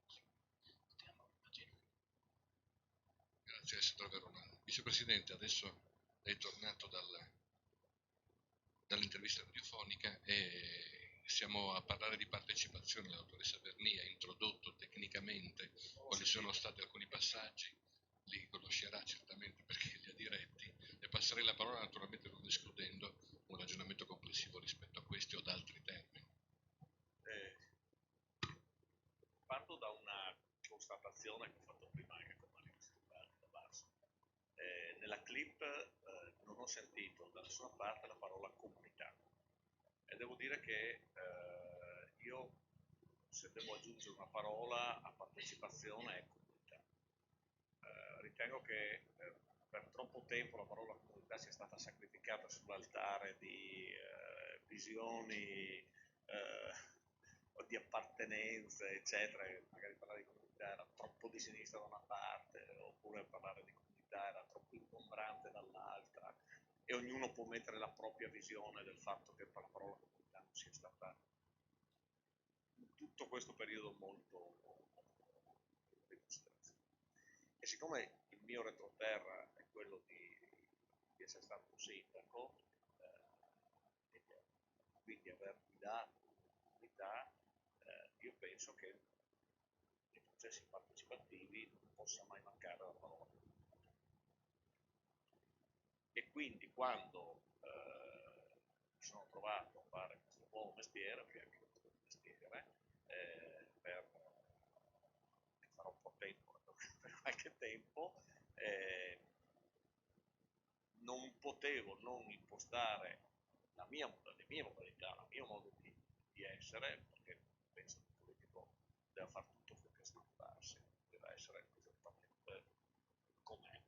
Stiamo immaginando. Grazie Alessandro Verona. Vicepresidente, adesso è tornato dall'intervista radiofonica e siamo a parlare di partecipazione. La dottoressa Vernia ha introdotto tecnicamente quali sono stati alcuni passaggi, li conoscerà certamente perché li ha diretti, e passerei la parola naturalmente non escludendo un ragionamento complessivo rispetto a questi o ad altri termini. Parto da una constatazione che ho fatto prima anche con Maria da Basso. Nella clip non ho sentito da nessuna parte la parola comunità e devo dire che io, se devo aggiungere una parola a partecipazione, è comunità. Ritengo che per troppo tempo la parola comunità sia stata sacrificata sull'altare di visioni di appartenenze, eccetera. Magari parlare di comunità era troppo di sinistra da una parte, oppure parlare di comunità era troppo ingombrante dall'altra, e ognuno può mettere la propria visione del fatto che per la parola comunità non sia stata in tutto questo periodo molto di considerazione. E siccome il mio retroterra è quello di essere stato un sindaco, quindi aver guidato una comunità, io penso che nei processi partecipativi non possa mai mancare la parola comunità. E quindi quando mi sono trovato a fare questo nuovo mestiere, che è anche questo mestiere, che farò un po' tempo, per qualche tempo, non potevo non impostare le mie modalità, il mio modo di essere, perché penso che il politico deve fare tutto fuorché snattarsi, deve essere esattamente com'è,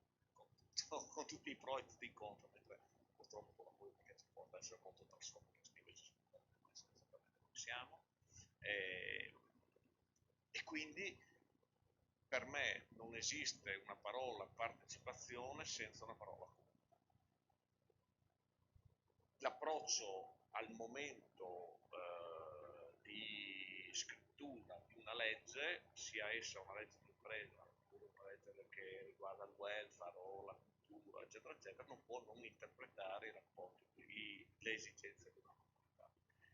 con tutti i pro e tutti i contro, mentre purtroppo con la politica ci porta a essere molto trasformisti, invece dobbiamo essere esattamente come siamo. E quindi per me non esiste una parola partecipazione senza una parola comunità. L'approccio al momento di scrittura di una legge, sia essa una legge di impresa oppure una legge che riguarda il welfare o la cultura, eccetera, eccetera, non può non interpretare i rapporti, le esigenze di una comunità.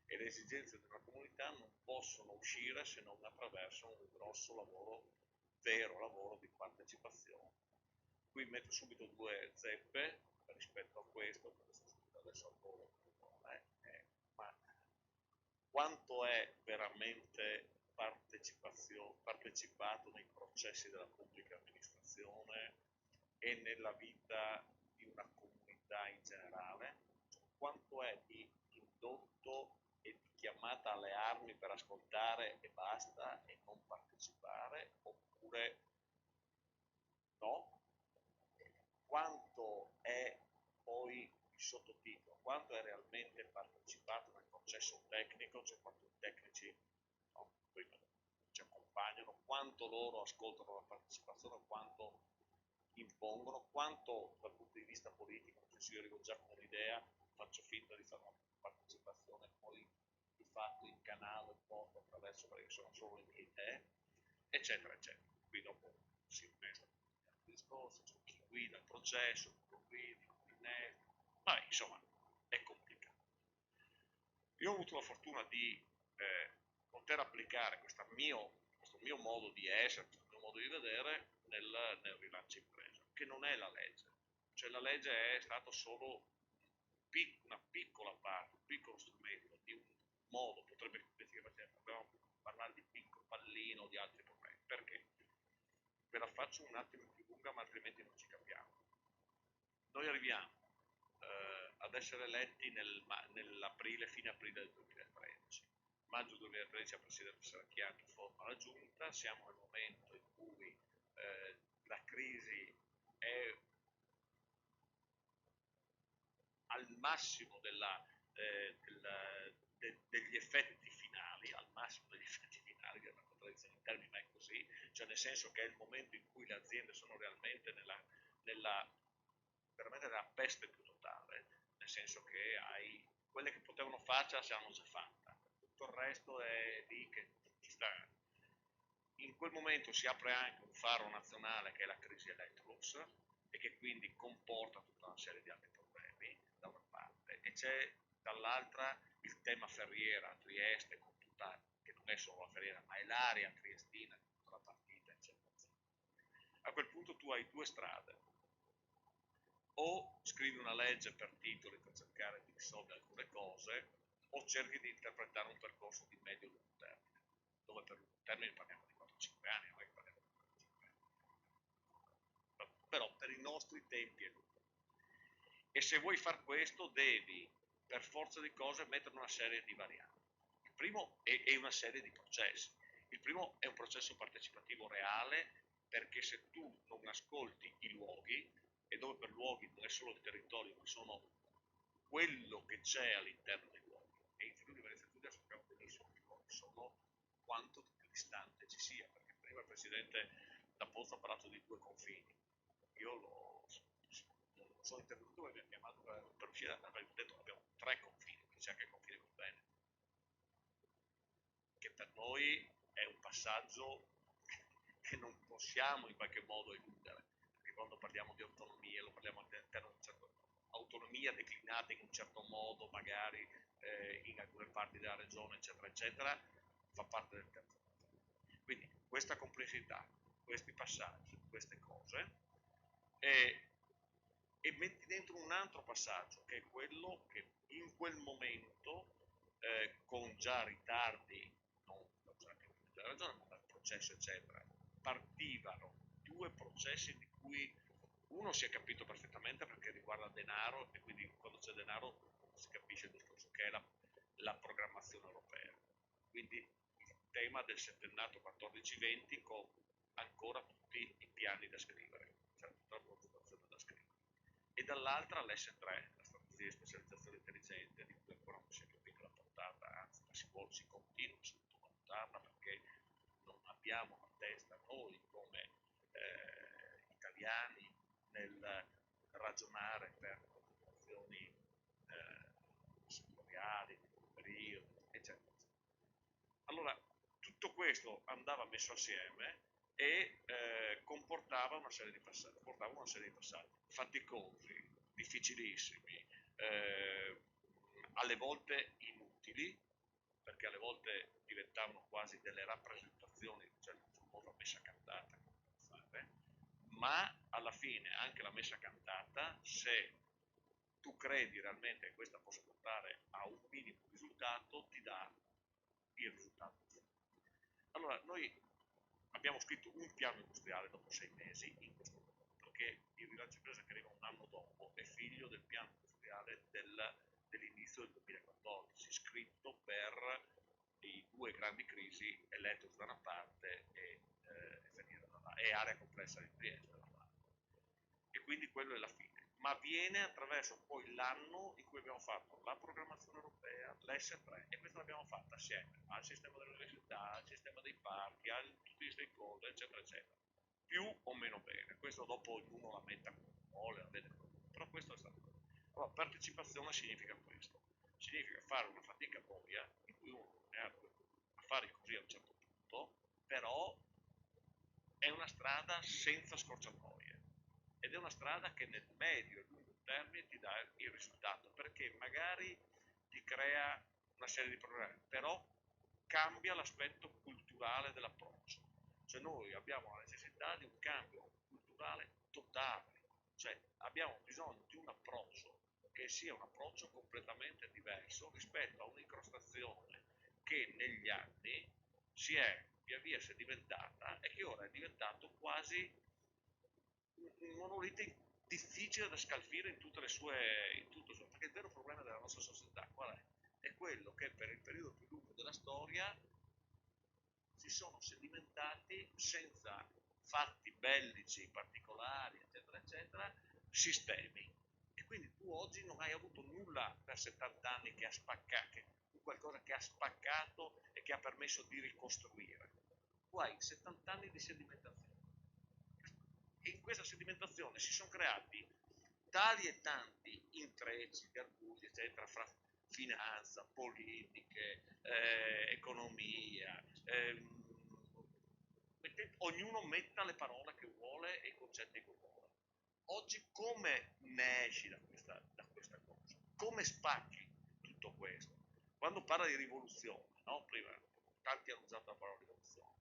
E le esigenze di una comunità non possono uscire se non attraverso un grosso lavoro, vero lavoro di partecipazione. Qui metto subito due zeppe rispetto a questo, adesso al volo, ma quanto è veramente partecipato nei processi della pubblica amministrazione e nella vita di una comunità in generale, quanto è di indotto e di chiamata alle armi per ascoltare e basta e non partecipare, oppure no? Quanto è poi il sottotitolo, quanto è realmente partecipato nel processo tecnico, cioè quanto i tecnici, no, ci accompagnano, quanto loro ascoltano la partecipazione, quanto impongono, quanto dal punto di vista politico, cioè se io arrivo già con un'idea, faccio finta di fare una partecipazione, poi di fatto in canale porto attraverso perché sono solo le mie idee, eccetera, eccetera. Qui dopo si innesta il discorso, c'è chi guida il processo, chi lo guida, chi innesta, vabbè, insomma, è complicato. Io ho avuto la fortuna di poter applicare questo mio modo di essere, questo mio modo di vedere nel rilancio impresa, che non è la legge. Cioè la legge è stato solo una piccola parte, un piccolo strumento di un modo, potrebbe parlare di piccolo pallino o di altri problemi. Perché? Ve la faccio un attimo più lunga, ma altrimenti non ci capiamo. Noi arriviamo ad essere eletti nell'aprile, fine aprile del 2013. Maggio 2013 il Presidente Serracchiani forma la Giunta, siamo nel momento in cui la crisi è al massimo degli effetti finali, al massimo degli effetti finali, che è una contraddizione in termini, ma è così, cioè nel senso che è il momento in cui le aziende sono realmente veramente nella peste più totale, nel senso che quelle che potevano farcela se hanno già fatta, tutto il resto è lì che ci sta. In quel momento si apre anche un faro nazionale che è la crisi Electrolux e che quindi comporta tutta una serie di altri problemi da una parte, e c'è dall'altra il tema Ferriera a Trieste, con tutta, che non è solo la Ferriera ma è l'area triestina, tutta la partita, eccetera, eccetera. A quel punto tu hai due strade: o scrivi una legge per titoli per cercare di risolvere alcune cose, o cerchi di interpretare un percorso di medio-lungo termine, dove per lungo termine parliamo di 4-5 anni, non è che parliamo di 45 anni. Però per i nostri tempi è lungo. E se vuoi far questo devi per forza di cose mettere una serie di varianti. Il primo è una serie di processi. Il primo è un processo partecipativo reale, perché se tu non ascolti i luoghi, e dove per luoghi non è solo il territorio, ma sono quello che c'è all'interno dei luoghi, e in Friuli Venezia Giulia sappiamo benissimo che i luoghi sono quanto più distante ci sia, perché prima il Presidente da Pozzo ha parlato di 2 confini. Io sono intervenuto e mi ha chiamato per uscire, abbiamo detto abbiamo 3 confini, c'è anche il confine con Veneto, che per noi è un passaggio che non possiamo in qualche modo eludere, perché quando parliamo di autonomia lo parliamo all'interno di un certo autonomia declinata in un certo modo, magari in alcune parti della regione, eccetera, eccetera, fa parte del terzo mondo. Quindi questa complessità, questi passaggi, queste cose, e metti dentro un altro passaggio, che è quello che in quel momento, con già ritardi, non della ragione, ma dal processo, eccetera, partivano due processi di cui uno si è capito perfettamente perché riguarda denaro, e quindi quando c'è denaro si capisce il discorso, che è la programmazione europea. Quindi il tema del settennato 14-20 con ancora tutti i piani da scrivere, cioè tutta la preoccupazione da scrivere. E dall'altra l'S3, la strategia di specializzazione intelligente, di cui ancora non si è capita la portata, anzi si continua a sottovalutarla perché non abbiamo la testa noi come italiani nel ragionare per continuazioni settoriali, di periodo, eccetera. Allora, tutto questo andava messo assieme e comportava una serie di passaggi faticosi, difficilissimi, alle volte inutili, perché alle volte diventavano quasi delle rappresentazioni, cioè la famosa messa cantata, ma alla fine anche la messa cantata, se tu credi realmente che questa possa portare a un minimo risultato, ti dà il risultato. Allora, noi abbiamo scritto un piano industriale dopo 6 mesi in questo momento, perché il rilancio impresa che arriva un anno dopo è figlio del piano industriale dell'inizio del 2014, scritto per i due grandi crisi, Electrolux da una parte e area complessa di Trieste da una parte. E quindi quello è la fine. Ma avviene attraverso poi l'anno in cui abbiamo fatto la programmazione europea, l'S3, e questa l'abbiamo fatta assieme al sistema delle università, al sistema dei parchi, a tutti i stakeholder, eccetera, eccetera. Più o meno bene. Questo dopo ognuno la metta come vuole, la vede come vuole, però questo è stato. Allora, partecipazione significa questo. Significa fare una fatica boia, in cui uno ne ha affari così a un certo punto, però è una strada senza scorciatoie. Ed è una strada che nel medio e lungo termine ti dà il risultato, perché magari ti crea una serie di problemi, però cambia l'aspetto culturale dell'approccio. Cioè noi abbiamo la necessità di un cambio culturale totale, cioè abbiamo bisogno di un approccio che sia un approccio completamente diverso rispetto a un'incrostazione che negli anni via via si è diventata e che ora è diventato quasi un monolite difficile da scalfire in tutte le sue, perché il vero problema della nostra società qual è? È quello che per il periodo più lungo della storia si sono sedimentati senza fatti bellici particolari, eccetera, eccetera, sistemi. E quindi tu oggi non hai avuto nulla per 70 anni che ha spaccato, qualcosa che ha spaccato e che ha permesso di ricostruire. Tu hai 70 anni di sedimentazione. E in questa sedimentazione si sono creati tali e tanti intrecci, garbugli, eccetera, fra finanza, politiche, economia, ognuno metta le parole che vuole e i concetti che vuole. Oggi come ne esci da questa cosa? Come spacchi tutto questo? Quando parla di rivoluzione, no? Prima tanti hanno usato la parola rivoluzione.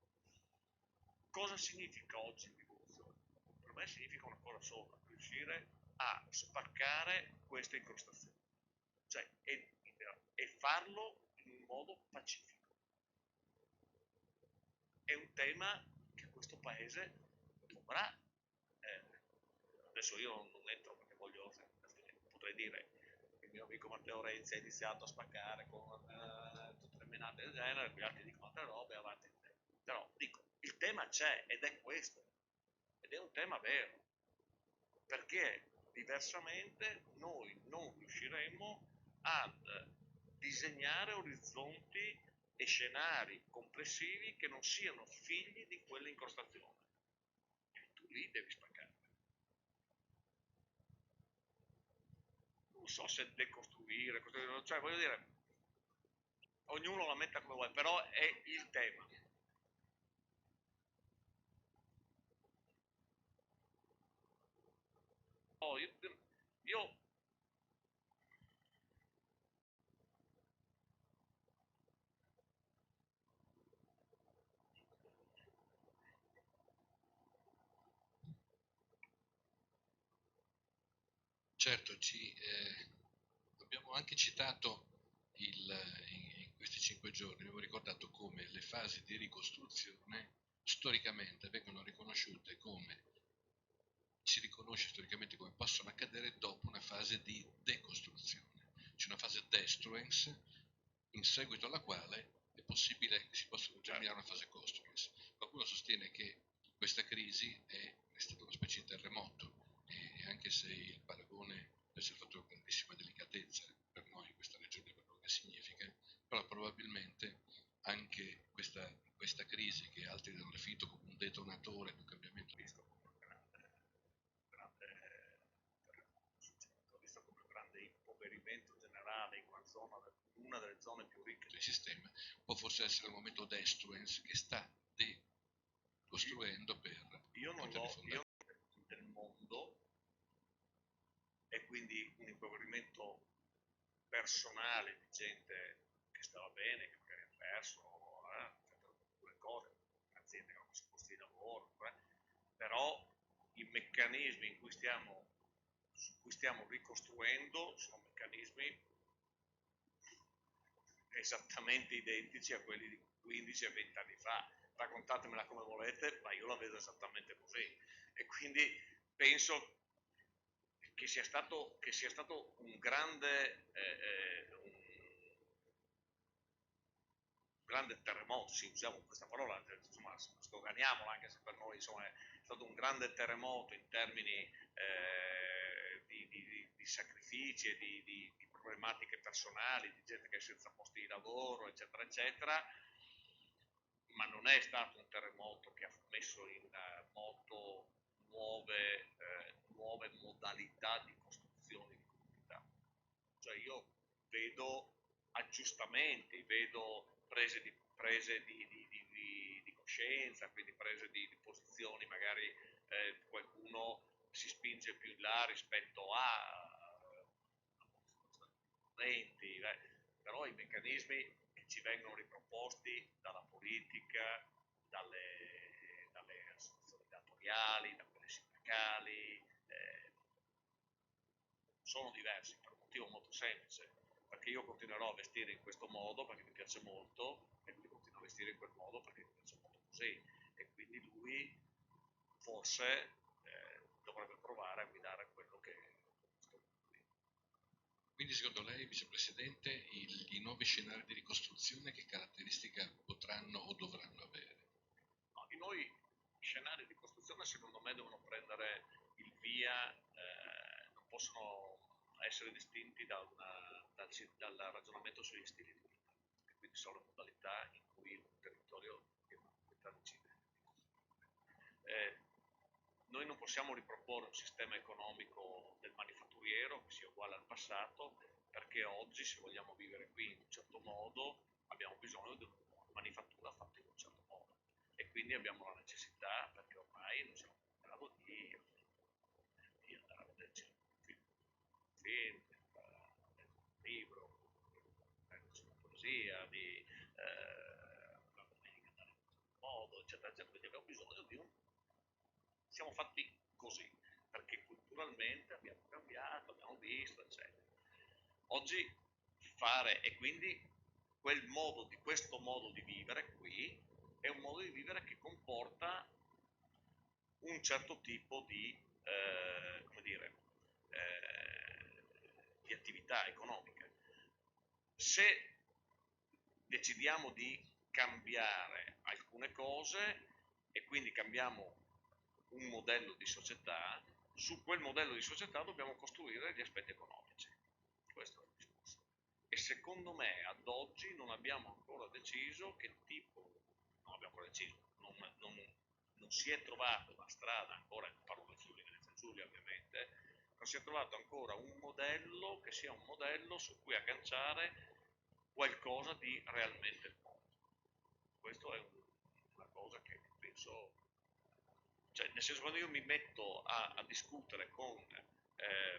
Cosa significa oggi rivoluzione? Per me significa una cosa sola, riuscire a spaccare queste incrostazioni, cioè e farlo in un modo pacifico. È un tema che questo paese dovrà, adesso io non entro perché potrei dire il mio amico Matteo Renzi ha iniziato a spaccare con tutte le menate del genere, gli altri dicono altre robe, avanti. Però dico, il tema c'è ed è questo, ed è un tema vero, perché diversamente noi non riusciremo a disegnare orizzonti e scenari complessivi che non siano figli di quell'incrostazione. E tu lì devi spaccare. Non so se decostruire, cioè voglio dire, ognuno la metta come vuole, però è il tema. Io Certo, abbiamo anche citato in questi 5 giorni, abbiamo ricordato come le fasi di ricostruzione storicamente vengono riconosciute come, si riconosce storicamente come possono accadere dopo una fase di decostruzione. C'è una fase destruens in seguito alla quale è possibile che si possa terminare una fase construens. Qualcuno sostiene che questa crisi è stata una specie di terremoto e anche se il paragone deve essere fatto con grandissima delicatezza per noi in questa regione per quello che significa, però probabilmente anche questa crisi che altri hanno definito come un detonatore di un cambiamento visto come un visto come un grande impoverimento generale in una delle zone più ricche del sistema, può forse essere il momento destruens che sta decostruendo per io rifondare del mondo, e quindi un impoverimento personale di gente che stava bene, che magari ha perso alcune cose, aziende che hanno perso posti di lavoro, però i meccanismi su cui stiamo ricostruendo sono meccanismi esattamente identici a quelli di 15 e 20 anni fa. Raccontatemela come volete, ma io la vedo esattamente così. E quindi penso che sia stato un grande terremoto, sì, usiamo questa parola, insomma, sdoganiamola, anche se per noi insomma, è stato un grande terremoto in termini di sacrifici e di problematiche personali, di gente che è senza posti di lavoro, eccetera, eccetera, ma non è stato un terremoto che ha messo in moto nuove modalità di costruzione di comunità. Cioè io vedo aggiustamenti, vedo prese di coscienza, quindi prese di posizioni, magari qualcuno si spinge più in là rispetto a momenti, però i meccanismi che ci vengono riproposti dalla politica, dalle associazioni datoriali, da quelle sindacali, sono diversi per un motivo molto semplice, perché io continuerò a vestire in questo modo perché mi piace molto e lui continua a vestire in quel modo perché mi piace molto così, e quindi lui forse dovrebbe provare a guidare quello che sto qui. Quindi secondo lei, Vicepresidente, i nuovi scenari di ricostruzione che caratteristica potranno o dovranno avere? No, i nuovi scenari di costruzione secondo me devono prendere il via, non possono essere distinti dal ragionamento sugli stili di vita, e quindi sono le modalità in cui un territorio e una comunità decide. Noi non possiamo riproporre un sistema economico del manifatturiero che sia uguale al passato, perché oggi se vogliamo vivere qui in un certo modo abbiamo bisogno di una manifattura fatta in un certo modo, e quindi abbiamo la necessità, perché ormai non siamo in grado di andare a vederci un film, un libro, una poesia, di la domenica andare in un certo modo, eccetera, eccetera. Quindi abbiamo bisogno di siamo fatti così, perché culturalmente abbiamo cambiato, abbiamo visto, eccetera. Oggi e quindi questo modo di vivere qui è un modo di vivere che comporta un certo tipo come dire, di attività economica. Se decidiamo di cambiare alcune cose e quindi cambiamo un modello di società, su quel modello di società dobbiamo costruire gli aspetti economici. Questo è il discorso. E secondo me ad oggi non abbiamo ancora deciso che tipo, non abbiamo ancora deciso, non si è trovato la strada ancora, parlo del Friuli Venezia Giulia ovviamente, non si è trovato ancora un modello che sia un modello su cui agganciare qualcosa di realmente nuovo. Questo è una cosa che penso, cioè nel senso, quando io mi metto a discutere con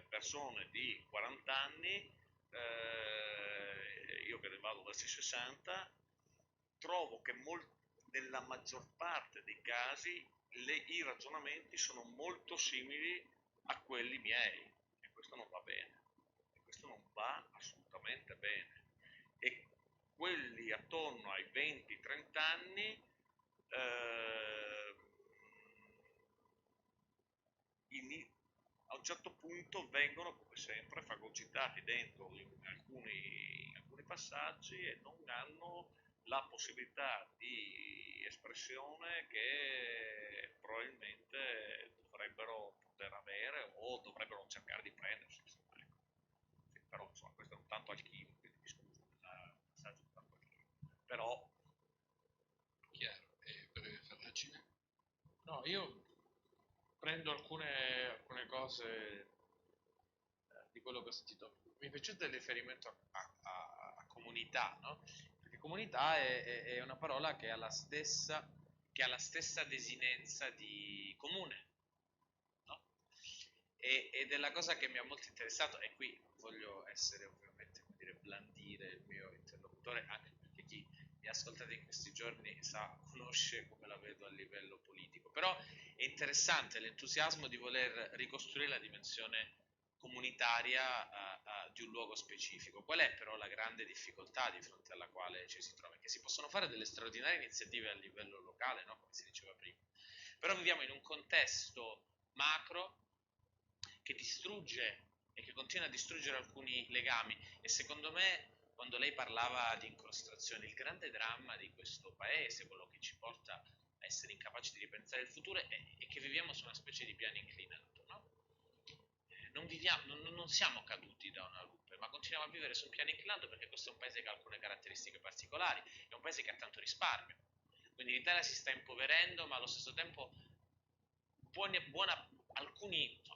persone di 40 anni, io che ne vado verso i 60, trovo che nella maggior parte dei casi i ragionamenti sono molto simili a quelli miei, e questo non va bene, e questo non va assolutamente bene. E quelli attorno ai 20-30 anni a un certo punto vengono, come sempre, fagocitati dentro in alcuni passaggi e non hanno la possibilità di espressione che probabilmente dovrebbero poter avere o dovrebbero cercare di prendersi. Insomma, ecco. Sì, però insomma, questo è un tanto alchimico, quindi mi scuso il passaggio un tanto alchimico. Però Chiaro. E per Ferragine? No, io prendo alcune cose di quello che ho sentito. Mi è piaciuto il riferimento a comunità, no? Perché comunità è una parola che ha la stessa desinenza di comune, no? Ed è la cosa che mi ha molto interessato, e qui voglio essere ovviamente, come dire, blandire il mio interlocutore, anche perché chi mi ha ascoltato in questi giorni conosce come la vedo a livello politico. Però è interessante l'entusiasmo di voler ricostruire la dimensione comunitaria di un luogo specifico. Qual è però la grande difficoltà di fronte alla quale ci si trova? Che si possono fare delle straordinarie iniziative a livello locale, no? Come si diceva prima, però viviamo in un contesto macro che distrugge e che continua a distruggere alcuni legami, e secondo me, quando lei parlava di incrostazione, il grande dramma di questo paese, quello che ci porta a essere incapaci di ripensare il futuro, è che viviamo su una specie di piano inclinato, no? Non siamo caduti da una rupe, ma continuiamo a vivere su un piano inclinato perché questo è un paese che ha alcune caratteristiche particolari, è un paese che ha tanto risparmio, quindi l'Italia si sta impoverendo, ma allo stesso tempo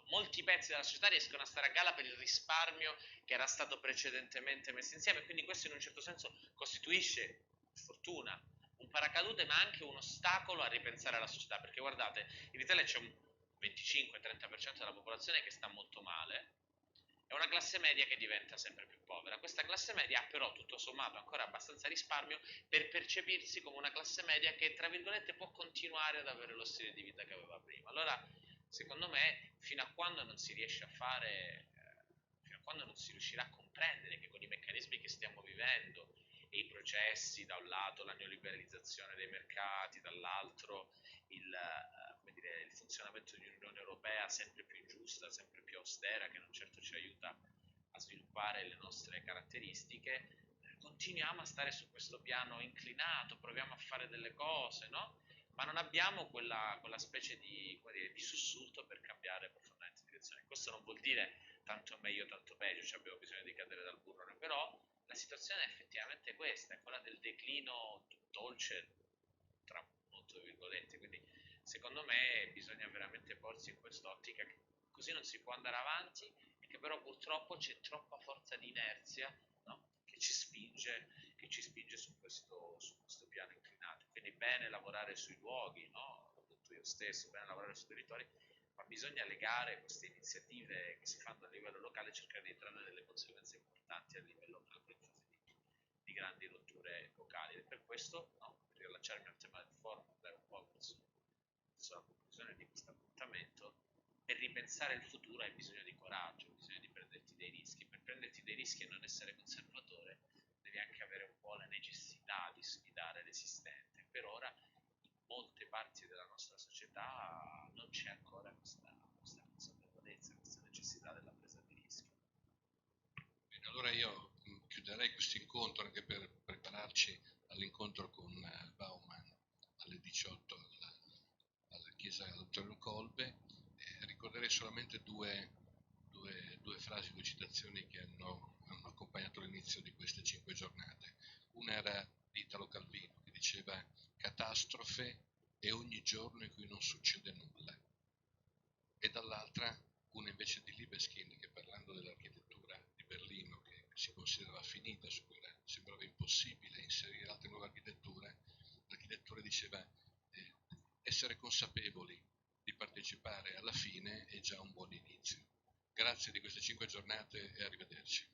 molti pezzi della società riescono a stare a galla per il risparmio che era stato precedentemente messo insieme, quindi questo in un certo senso costituisce, fortuna, un paracadute, ma anche un ostacolo a ripensare alla società, perché guardate, in Italia c'è un 25-30% della popolazione che sta molto male, è una classe media che diventa sempre più povera. Questa classe media ha però tutto sommato ancora abbastanza risparmio per percepirsi come una classe media che, tra virgolette, può continuare ad avere lo stile di vita che aveva prima. Allora, secondo me, fino a quando non si riesce a fare, fino a quando non si riuscirà a comprendere che con i meccanismi che stiamo vivendo e i processi, da un lato la neoliberalizzazione dei mercati, dall'altro il funzionamento di un'Unione Europea sempre più ingiusta, sempre più austera, che non certo ci aiuta a sviluppare le nostre caratteristiche, continuiamo a stare su questo piano inclinato, proviamo a fare delle cose, no? Ma non abbiamo quella specie di sussulto per cambiare profondamente direzione. Questo non vuol dire tanto meglio, tanto peggio, cioè abbiamo bisogno di cadere dal burrone, però la situazione è effettivamente questa, è quella del declino dolce, tra molte virgolette, quindi secondo me bisogna veramente porsi in quest'ottica che così non si può andare avanti, e che però purtroppo c'è troppa forza di inerzia, no? che ci spinge su questo piano inclinato. Quindi bene lavorare sui luoghi, no? L'ho detto io stesso, bene lavorare sui territori, ma bisogna legare queste iniziative che si fanno a livello locale e cercare di trarre delle conseguenze importanti a livello macro in fase di grandi rotture locali. Ed è per questo, no? Per riallacciarmi al tema del forum, andare un po' verso la conclusione di questo appuntamento, per ripensare il futuro hai bisogno di coraggio, hai bisogno di prenderti dei rischi. Per prenderti dei rischi e non essere conservatore devi anche avere un po' la necessità di sfidare l'esistente. Per ora in molte parti della nostra società non c'è ancora questa consapevolezza, questa necessità della presa di rischi. Bene, allora io chiuderei questo incontro anche per prepararci all'incontro con Bauman alle 18 alla chiesa dell'Auditorium Colbe. Ricorderei solamente due frasi, due citazioni che hanno accompagnato l'inizio di queste 5 giornate. Una era di Italo Calvino, che diceva: catastrofe è ogni giorno in cui non succede nulla. E dall'altra una invece di Libeskind, che parlando dell'architettura di Berlino, che si considerava finita, su cui sembrava impossibile inserire altre nuove architetture, l'architettura diceva essere consapevoli di partecipare alla fine è già un buon inizio. Grazie di queste 5 giornate e arrivederci.